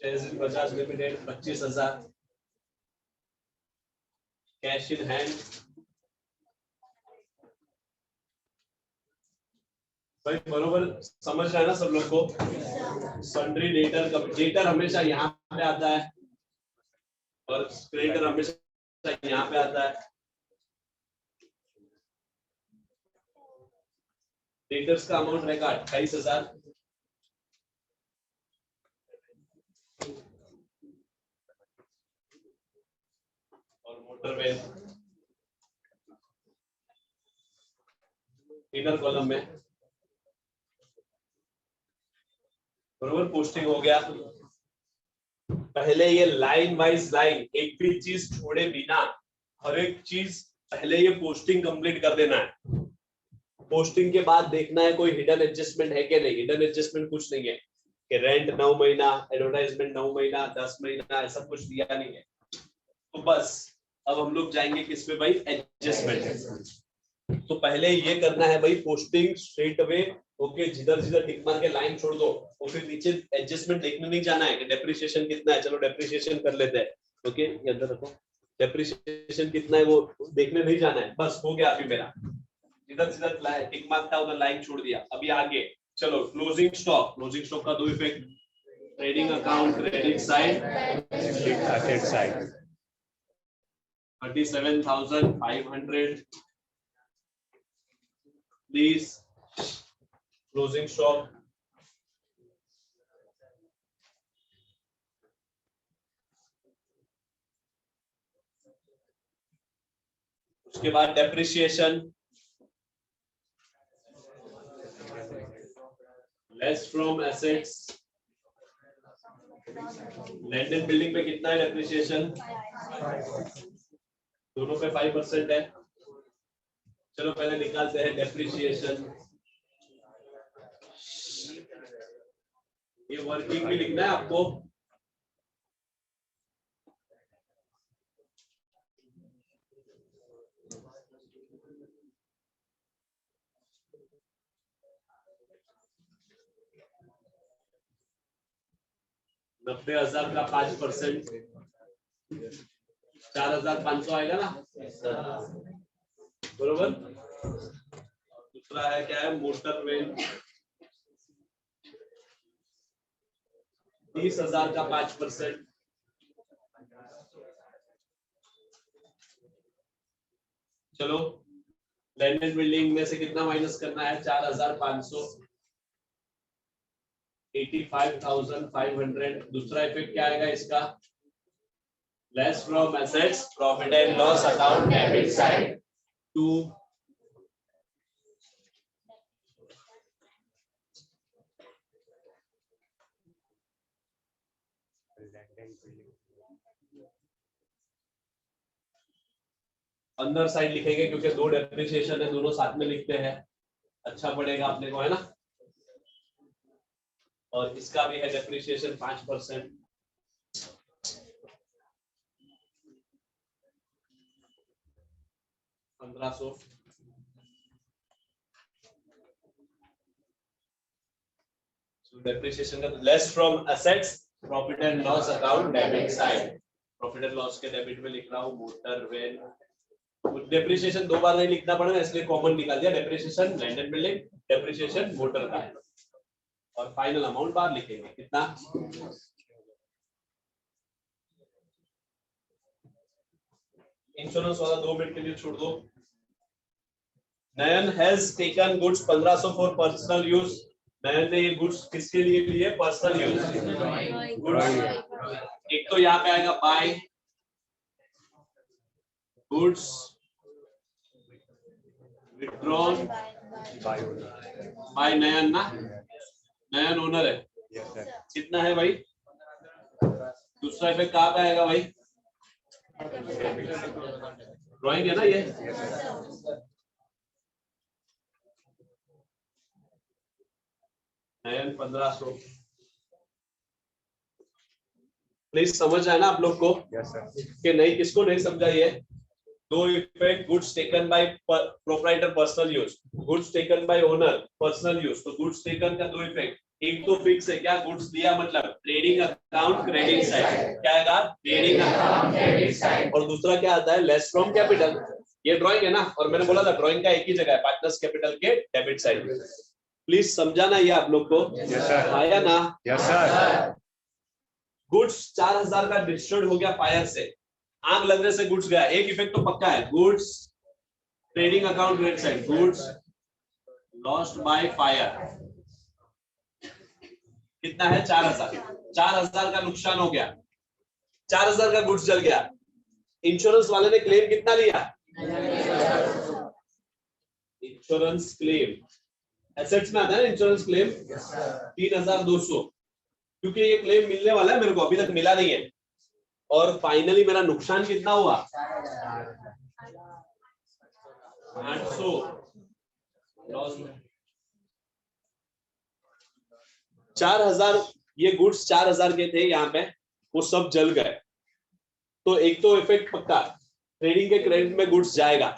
Shares in Bajaj limited 25,000। Cash in hand भाई बरोबर समझ रहा है ना सब लोग को। सन्ड्री डेटर हमेशा यहाँ पे आता है और क्रेडिटर हमेशा यहाँ पे आता है। डेटर्स का अमाउंट रहेगा 28,000। और मोटरवे इनर कॉलम में बरोबर पोस्टिंग हो गया। पहले ये लाइन वाइज लाइन एक भी चीज छोड़े बिना हर एक चीज पहले ये पोस्टिंग कंप्लीट कर देना है। पोस्टिंग के बाद देखना है कोई हिडन एडजस्टमेंट है कि नहीं। हिडन एडजस्टमेंट कुछ नहीं है कि रेंट 9 महीना, एडवर्टाइजमेंट 9 महीना, 10 महीना, ऐसा कुछ दिया नहीं है। तो बस अब हम लोग जाएंगे किस पे भाई, एडजस्टमेंट। तो पहले ये करना है भाई पोस्टिंग स्ट्रेट अवे। ओके, जिधर जिधर टिक मार के लाइन छोड़ दो और फिर नीचे एडजस्टमेंट देखने नहीं जाना है कि डेप्रिसिएशन कितना है। चलो डेप्रिसिएशन कर लेते हैं। ओके, ये अंदर रखो। डेप्रिसिएशन कितना है वो देखने नहीं जाना है। बस हो गया अभी मेरा। जिधर जिधर टिक मार्क था उधर लाइन छोड़ दिया। अभी आगे चलो क्लोजिंग स्टॉक। क्लोजिंग स्टॉक का दो effect, trading account credit side, asset side 37,500 please closing stock. उसके बाद depreciation less from assets. Land and building पे कितना है डेप्रिसिएशन, दोनों पे 5% है। चलो पहले निकालते हैं डेप्रिसिएशन। ये वर्किंग भी लिखना है आपको। नब्बे हजार का 5%, 4,500 आएगा ना बरोबर। दूसरा है क्या है, मोटर वेन 30,000 का 5%। चलो लैंड एंड बिल्डिंग में से कितना माइनस करना है, 4,500, 85,500। दूसरा इफेक्ट क्या आएगा इसका, less from assets profit and loss account debit side to अंदर साइड लिखेंगे क्योंकि दो डेप्रिसिएशन है, दोनों साथ में लिखते हैं, अच्छा पड़ेगा अपने को, है ना। और इसका भी है डेप्रिसिएशन 5%। 1500 डेप्रिसिएशन का less from assets profit and loss account debit side profit and loss के डेबिट में लिख रहा हूँ मोटर वैन डेप्रिसिएशन दो बार नहीं लिखना पड़ेगा इसलिए कॉमन निकाल दिया depreciation land and building depreciation motor का और फाइनल अमाउंट बाहर लिखेंगे कितना इंश्योरेंस वाला 2 मिनट के लिए छोड़ दो Nayan has taken goods 1500 for personal use Nayan ने ये गुड्स किसके लिए लिए पर्सनल यूज गुड्स एक तो यहाँ पे आएगा बाय गुड्स विथड्रॉन बाय नयन ना नयन ओनर है Yes, sir. कितना है भाई दूसरा इफेक्ट कहाँ पे आएगा भाई ड्राइंग है ना ये नयन 1500 प्लीज समझ आए ना आप लोग को Yes, sir. कि नहीं किसको नहीं समझा ये दो effect goods taken by proprietor personal use goods taken by owner personal use तो गुड्स टेकन का दो इफेक्ट एक तो फिक्स है क्या गुड्स दिया मतलब ट्रेडिंग अकाउंट क्रेडिट साइड क्या आएगा ट्रेडिंग अकाउंट क्रेडिट साइड और दूसरा क्या आता है लेस फ्रॉम कैपिटल ये ड्राइंग है ना और मैंने बोला था ड्राइंग का एक ही जगह है पार्टनर्स कैपिटल के डेबिट साइड प्लीज समझाना ये आप लोग को Yes, sir. आया ना Yes, sir. गुड्स 4000 का डिस्ट्रॉयड हो गया फायर से आग लगने से गुड्स गया एक इफेक्ट तो पक्का है goods trading account credit side goods lost by fire कितना है 4000 का नुकसान हो गया 4000 का गुड्स जल गया इंश्योरेंस वाले ने क्लेम कितना लिया इंश्योरेंस क्लेम एसेट्स में आता है इंश्योरेंस क्लेम 3200 क्योंकि ये क्लेम मिलने वाला है मेरे को अभी तक मिला नहीं है और फाइनली मेरा नुकसान कितना हुआ 800 लॉस 4000 ये गुड्स 4000 के थे यहाँ पे वो सब जल गए तो एक तो इफेक्ट पक्का ट्रेडिंग के क्रेडिट में गुड्स जाएगा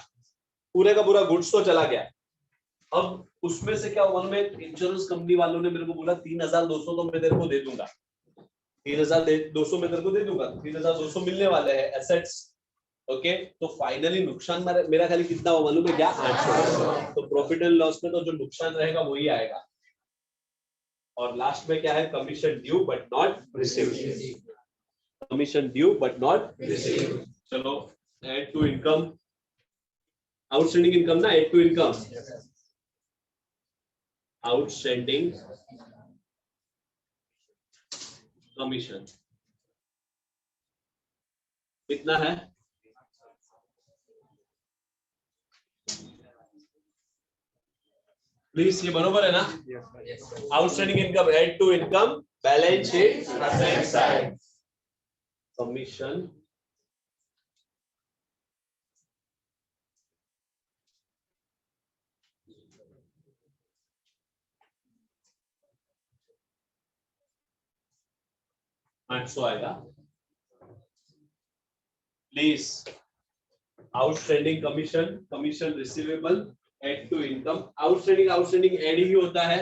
पूरे का पूरा गुड्स तो चला गया अब उसमें से क्या हुआ में इंश्योरेंस कंपनी वालों ने मेरे को बोला 3200 तो मैं तेरे को दे दूंगा 3200 में तेरे को दे दूंगा 3200 मिलने वाले हैं एसेट्स ओके तो फाइनली नुकसान मेरा खाली कितना हुआ मालूम है क्या 800 तो प्रॉफिट एंड लॉस में तो जो नुकसान रहेगा वही आएगा और लास्ट में क्या है commission due but not received commission due but not received चलो add to income outstanding income ना add to income outstanding commission कितना है प्लीज ये बरोबर है ना outstanding income add to income balance sheet asset side commission आएगा please outstanding commission commission receivable add to income outstanding ऐड ही होता है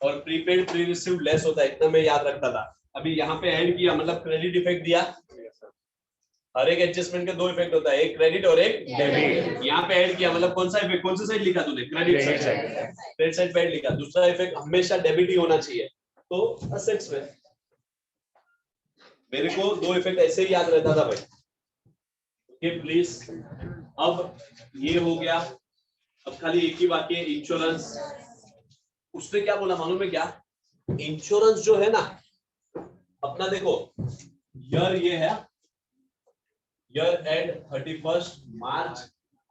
और प्रीपेड प्री रिसीव्ड लेस होता है इतना मैं याद रखता था अभी यहाँ पे ऐड किया मतलब क्रेडिट इफेक्ट दिया हर एक एडजस्टमेंट के दो इफेक्ट होता है एक क्रेडिट और एक डेबिट यहाँ पे ऐड किया मतलब कौन सा इफेक्ट कौन सा साइड लिखा तूने क्रेडिट साइड क्रेडिट साइड पे ऐड लिखा दूसरा इफेक्ट हमेशा डेबिट ही होना चाहिए तो असेट्स में मेरे को दो इफेक्ट ऐसे ही याद रहता था भाई ओके प्लीज अब ये हो गया अब खाली एक ही बाकी है इंश्योरेंस उसने क्या बोला मालूम है क्या इंश्योरेंस जो है ना अपना देखो ये है ईयर एंड 31 मार्च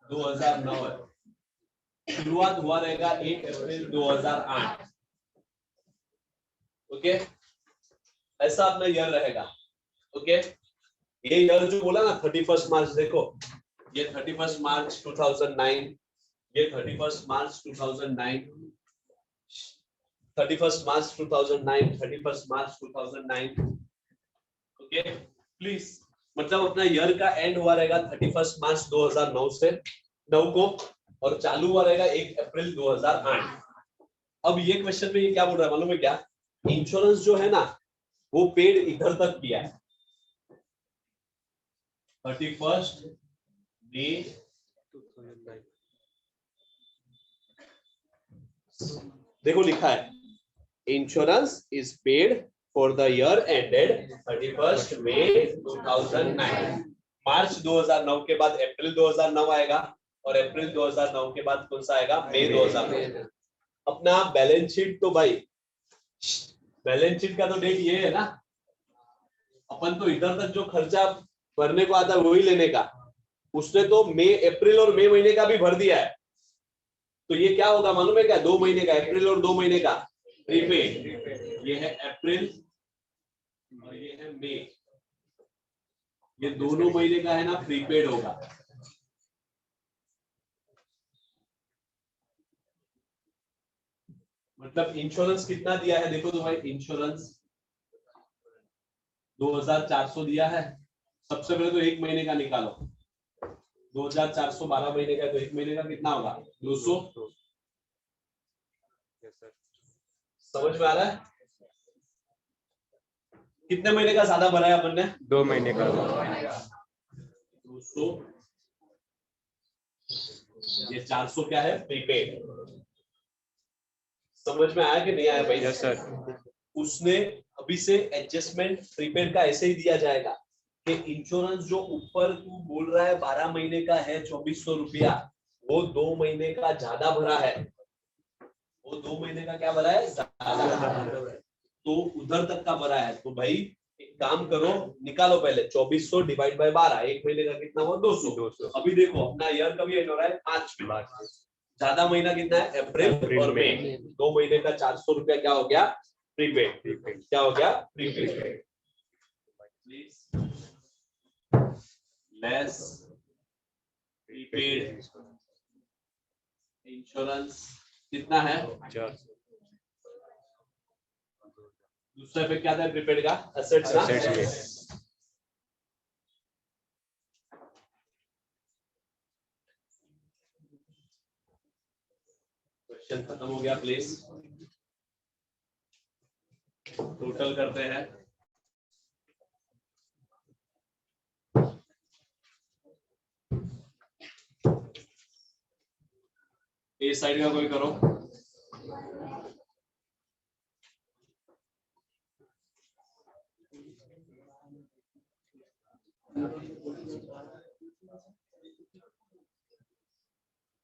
2009 है शुरुआत हुआ रहेगा 1 अप्रैल 2008 ओके ऐसा अपना ईयर रहेगा ओके ये ईयर जो बोला ना 31 मार्च देखो ये 31 मार्च 2009 ये 31 मार्च 2009 31 मार्च 2009 31 मार्च 2009 ओके प्लीज मतलब अपना ईयर का एंड हुआ रहेगा 31 मार्च 2009 से 9 को, और चालू हुआ रहेगा 1 अप्रैल 2008। अब ये क्वेश्चन में ये क्या बोल रहा है मालूम है क्या? इंश्योरेंस जो है ना वो पेड इधर तक किया है 31 मई 2009। देखो लिखा है insurance is paid for the year ended 31 मई 2009। मार्च 2009 के बाद अप्रैल 2009 आएगा, और अप्रैल 2009 के बाद कौन सा आएगा? मई 2009। अपना बैलेंस शीट तो भाई, बैलेंस शीट का तो डेट ये है ना, अपन तो इधर तक जो खर्चा भरने को आता है वही लेने का। उसने तो मई, अप्रैल और मई महीने का भी भर दिया है, तो ये क्या होगा मालूम है क्या? 2 महीने का, अप्रैल और 2 महीने का प्रीपेड। ये है अप्रैल और ये है मई, ये दोनों महीने का है ना प्रीपेड होगा। मतलब इंश्योरेंस कितना दिया है देखो तो भाई, इंश्योरेंस 2400 दिया है। सबसे पहले तो 1 महीने का निकालो, 2412 महीने का, तो 1 महीने का कितना होगा? 200। समझ में आ रहा है? कितने महीने का ज्यादा भरा है अपन ने? 2 महीने का। 200, ये 400 क्या है? प्रीपेड। समझ में आया कि नहीं आया भाई? Yes sir. उसने अभी से एडजस्टमेंट प्रीपेड का ऐसे ही दिया जाएगा कि इंश्योरेंस जो ऊपर तू बोल रहा है 12 महीने का है 2400 रुपया, वो 2 महीने का ज्यादा भरा है। वो 2 महीने का क्या भरा है? ज्यादा। तो उधर तक का भरा है। तो भाई एक काम करो, निकालो पहले 2400 डिवाइड बाय 12, 1 महीने का कितना हुआ? 200। अभी देखो अपना ईयर कभी एंड हो रहा है 5 में, ज्यादा महीना कितना है? अप्रैल और मई। 2 महीने का 400 रुपया क्या हो गया? प्रीपेड। क्या हो गया? प्रीपेड। लेस प्रीपेड इंश्योरेंस कितना है? दूसरा पे क्या था प्रीपेड का? एसेट्स ना? क्वेश्चन खत्म हो गया प्लीज। टोटल करते हैं। ए साइड का कोई करो।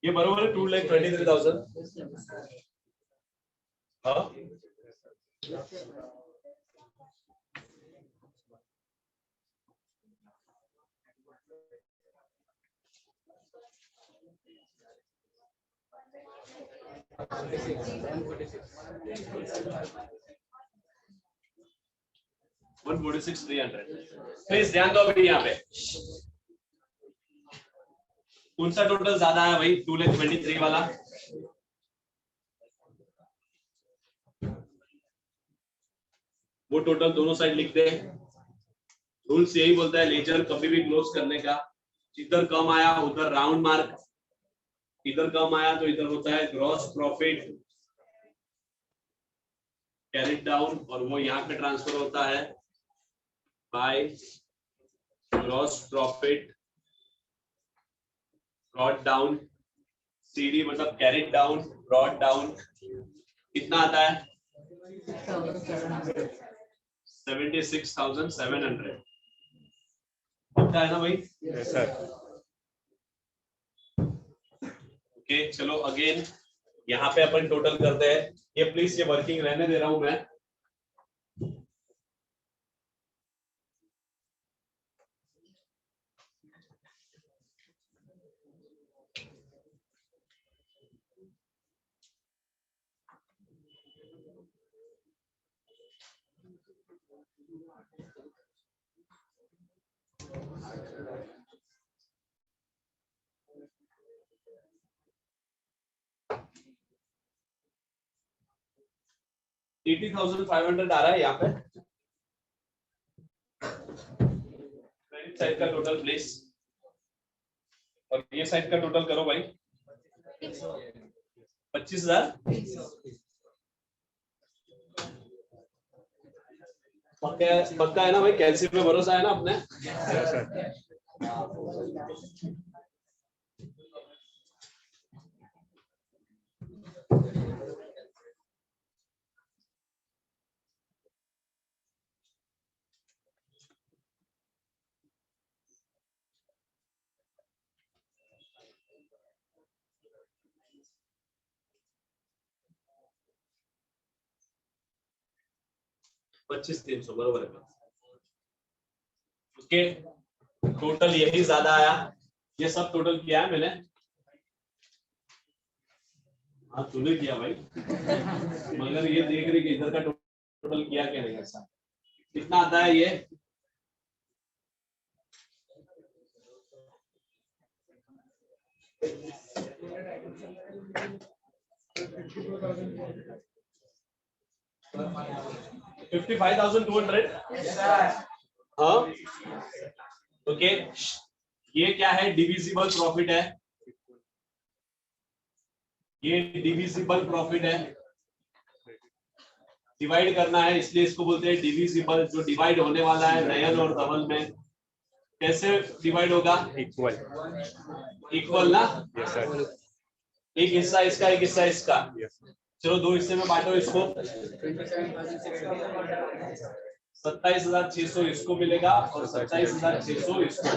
ये बरोबर है 2,23,000। हाँ 146,300। प्लीज ध्यान दो अभी यहाँ पे कौन सा टोटल ज्यादा है भाई? 2,23,000 वाला। वो टोटल दोनों साइड लिख दे। रूल्स यही बोलता है लेजर कभी भी क्लोज करने का, इधर कम आया उधर राउंड मार्क, इधर कम आया तो इधर होता है ग्रॉस प्रॉफिट कैरिड डाउन, और वो यहाँ पे ट्रांसफर होता है by gross profit brought down. CD मतलब कैरिड डाउन ब्रॉट डाउन। कितना आता है? 76,700। पक्का है ना भाई? Yes sir. ओके चलो अगेन यहाँ पे अपन टोटल करते हैं। ये प्लीज ये वर्किंग रहने दे रहा हूं मैं। $80,500 आ रहा है यहाँ पे। क्रेडिट साइड का टोटल प्लीज। और ये साइड का टोटल करो भाई 25,000। पक्का है ना भाई, कैल्शियम में भरोसा है ना अपने? Yes, sir. पच्चीस 300 बरोबर है। उसके टोटल यही ज्यादा आया, ये सब टोटल किया है मैंने। हाँ तूने किया भाई, मगर ये देख रही कि इधर का टोटल किया क्या नहीं ऐसा। कितना आता है ये? $55,200। हाँ ओके। ये क्या है? डिविजिबल प्रॉफिट है, ये डिविजिबल प्रॉफिट है। डिवाइड करना है इसलिए इसको बोलते हैं डिविजिबल, जो डिवाइड होने वाला है नयन और धवल में। कैसे डिवाइड होगा? Equal. इक्वल ना? Yes, sir. एक हिस्सा इसका, एक हिस्सा इसका। Yes. चलो दो हिस्से में बांटो इसको। 27,600 इसको मिलेगा और 27,600 इसको।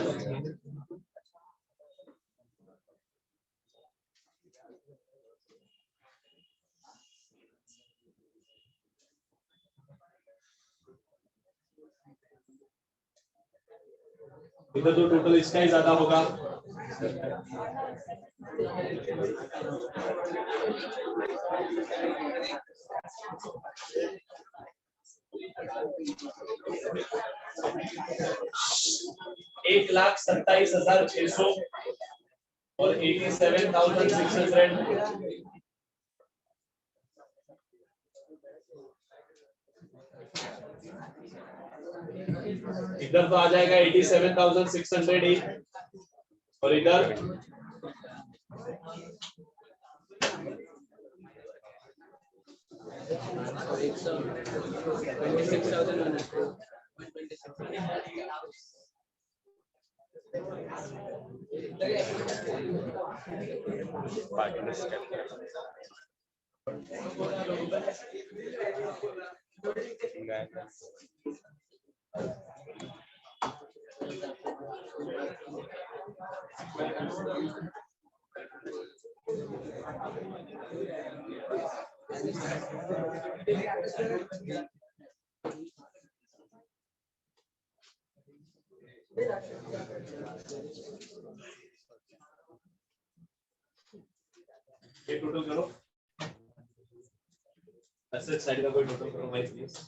इधर तो टोटल इसका ही ज्यादा होगा। $1,27,600 और 87,600। इधर तो आ जाएगा 87,600 ही, और इधर ये टोटल करो, एसेट साइड का कोई टोटल करो भाई प्लीज।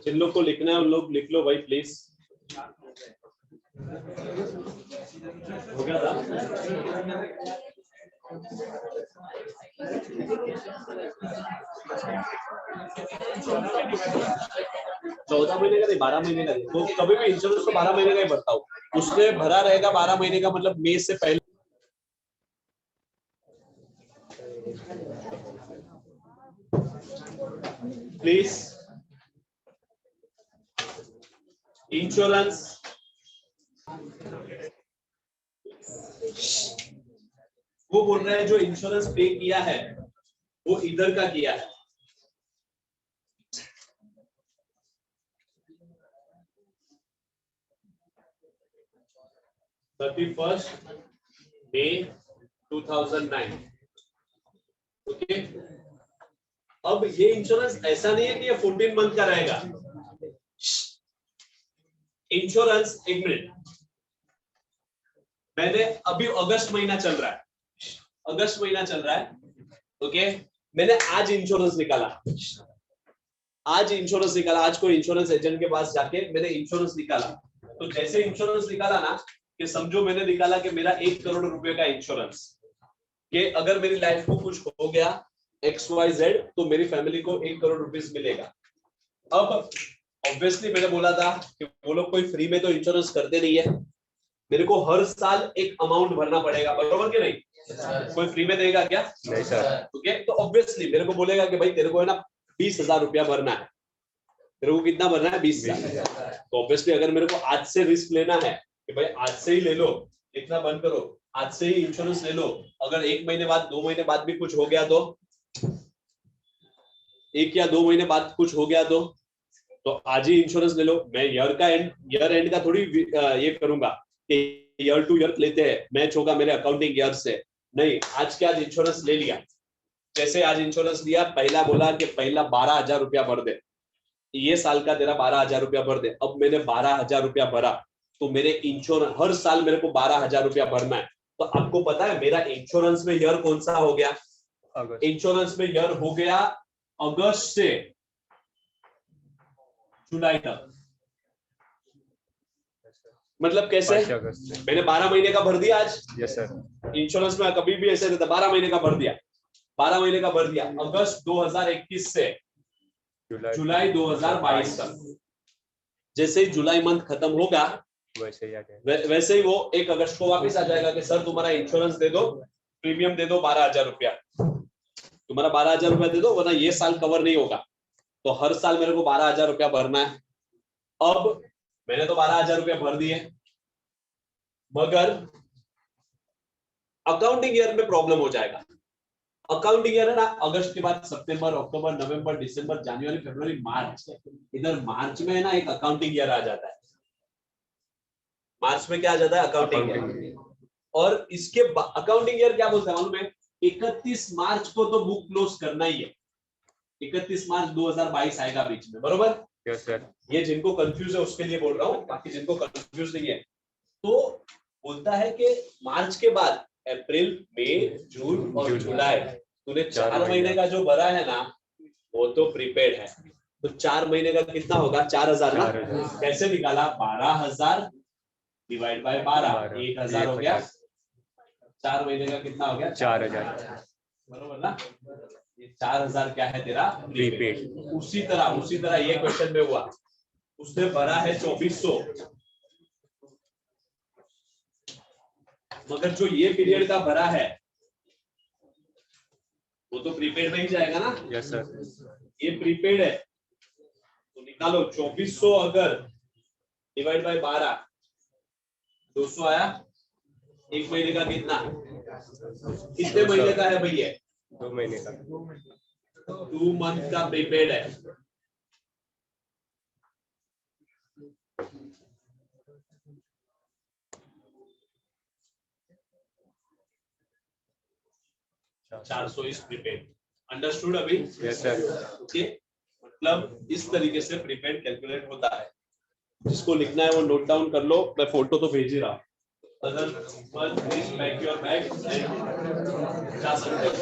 जिन लोग को लिखना है उन लोग लिख लो भाई प्लीज। हो गया था? 14 महीने का नहीं 12 महीने का नहीं, तो कभी भी इंश्योरेंस तो 12 महीने का ही भरता हूँ, उसने भरा रहेगा 12 महीने का, मतलब मई से पहले। प्लीज इंश्योरेंस वो बोल रहा है जो इंश्योरेंस पे किया है वो इधर का किया है। May 2009। ओके, अब ये इंश्योरेंस ऐसा नहीं है कि ये 14 मंथ का रहेगा। इंश्योरेंस, एक मिनट, मैंने अभी अगस्त महीना चल रहा है, अगस्त महीना चल रहा है, ओके, मैंने आज इंश्योरेंस निकाला, आज इंश्योरेंस निकाला, आज कोई इंश्योरेंस एजेंट के पास जाके मैंने इंश्योरेंस निकाला। तो जैसे इंश्योरेंस निकाला ना, कि समझो मैंने निकाला कि मेरा 1 करोड़ रुपए का इंश्योरेंस, कि अगर मेरी लाइफ को कुछ हो गया XYZ तो मेरी फैमिली को 1 करोड़ रुपीस मिलेगा। अब ऑब्वियसली मैंने बोला था कि वो लोग कोई फ्री में तो इंश्योरेंस करते नहीं है, मेरे को हर साल एक अमाउंट भरना पड़ेगा, बरोबर कि नहीं? कोई फ्री में देगा क्या? नहीं सर। ओके, तो ऑब्वियसली मेरे को बोलेगा कि भाई तेरे को है ना 20,000 रुपया भरना है, तेरे को कितना भरना है? 20,000। तो ऑब्वियसली अगर मेरे को आज से रिस्क लेना है कि भाई आज से ही ले लो, इतना बंद करो, आज से ही इंश्योरेंस ले लो, अगर 1 महीने बाद 2 महीने बाद भी कुछ हो गया तो, 1 या 2 महीने बाद कुछ हो गया तो आज ही इंश्योरेंस ले लो। मैं ईयर एंड का थोड़ी ये करूंगा कि ईयर टू ईयर लेते हैं, मैच होगा मेरे अकाउंटिंग ईयर से, नहीं, आज के आज इंश्योरेंस ले लिया। जैसे आज इंश्योरेंस लिया, पहला बोला कि पहला 12,000 रुपया भर दे, ये साल का तेरा 12,000 रुपया भर दे। अब मैंने 12,000 रुपया भरा, तो मेरे इंश्योरेंस हर साल मेरे को 12,000 रुपया भरना है। तो आपको पता है मेरा इंश्योरेंस में ईयर कौन सा हो गया? इंश्योरेंस में ईयर हो गया अगस्त से जुलाई तक। मतलब कैसे? मैंने 12 महीने का भर दिया आज। Yes sir. इंश्योरेंस में कभी भी ऐसे रहता, 12 महीने का भर दिया, 12 महीने का भर दिया, अगस्त 2021 से जुलाई 2022 तक। जैसे ही जुलाई मंथ खत्म होगा वैसे ही वो 1 अगस्त को वापस आ जाएगा कि सर तुम्हारा इंश्योरेंस दे दो, प्रीमियम दे दो 12,000 रुपया, तुम्हारा 12,000 रुपया दे दो, वरना ये साल कवर नहीं होगा। तो हर साल मेरे को 12,000 रुपया भरना है। अब मैंने तो 12,000 रुपया भर दिए, मगर अकाउंटिंग ईयर में प्रॉब्लम हो जाएगा। अकाउंटिंग ईयर है ना, अगस्त के बाद सितंबर, अक्टूबर, नवंबर, दिसंबर, जनवरी, फरवरी, मार्च, इधर मार्च में है ना एक अकाउंटिंग ईयर आ जाता है। मार्च में क्या आ जाता है? Accounting year. और इसके अकाउंटिंग ईयर क्या बोलते हैं मालूम है? 31 मार्च को तो बुक क्लोज करना ही है, 31 मार्च 2022 आएगा बीच में, बरोबर? Yes sir. ये जिनको कंफ्यूज है उसके लिए बोल रहा हूँ, बाकी जिनको कंफ्यूज नहीं है। तो बोलता है कि मार्च के बाद अप्रैल, मई, जून और जुलाई, तूने 4 महीने का जो भरा है ना वो तो प्रीपेड है। तो 4 महीने का कितना होगा? 4,000 ना? कैसे निकाला? 12,000 डिवाइड बाय 12, 1,000 हो गया। 4 महीने का कितना हो गया? 4,000, बरोबर ना? ये 4,000 क्या है तेरा? प्रीपेड। उसी तरह ये क्वेश्चन में हुआ, उसने भरा है 2400, मगर जो ये पीरियड का भरा है वो तो प्रीपेड में ही जाएगा ना? Yes sir. ये प्रीपेड है, तो निकालो 2400 अगर डिवाइड बाय 12, 200 आया। 1 महीने का कितना? कितने महीने का है भैया? 2 महीने का। 2 मंथ का प्रीपेड है। $400 इज प्रीपेड। अंडरस्टूड अभी? Yes sir. ओके, मतलब इस तरीके से प्रीपेड कैलकुलेट होता है। जिसको लिखना है वो नोट डाउन कर लो, मैं फोटो तो भेज ही रहा हूँ। Other one please pack your bag and जा सकते हो।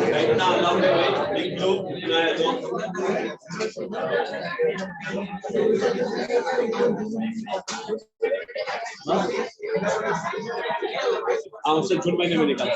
बैठना अलाउड है भाई, लिख लो लिखना है तो। हाँ, उससे जून महीने में निकाला।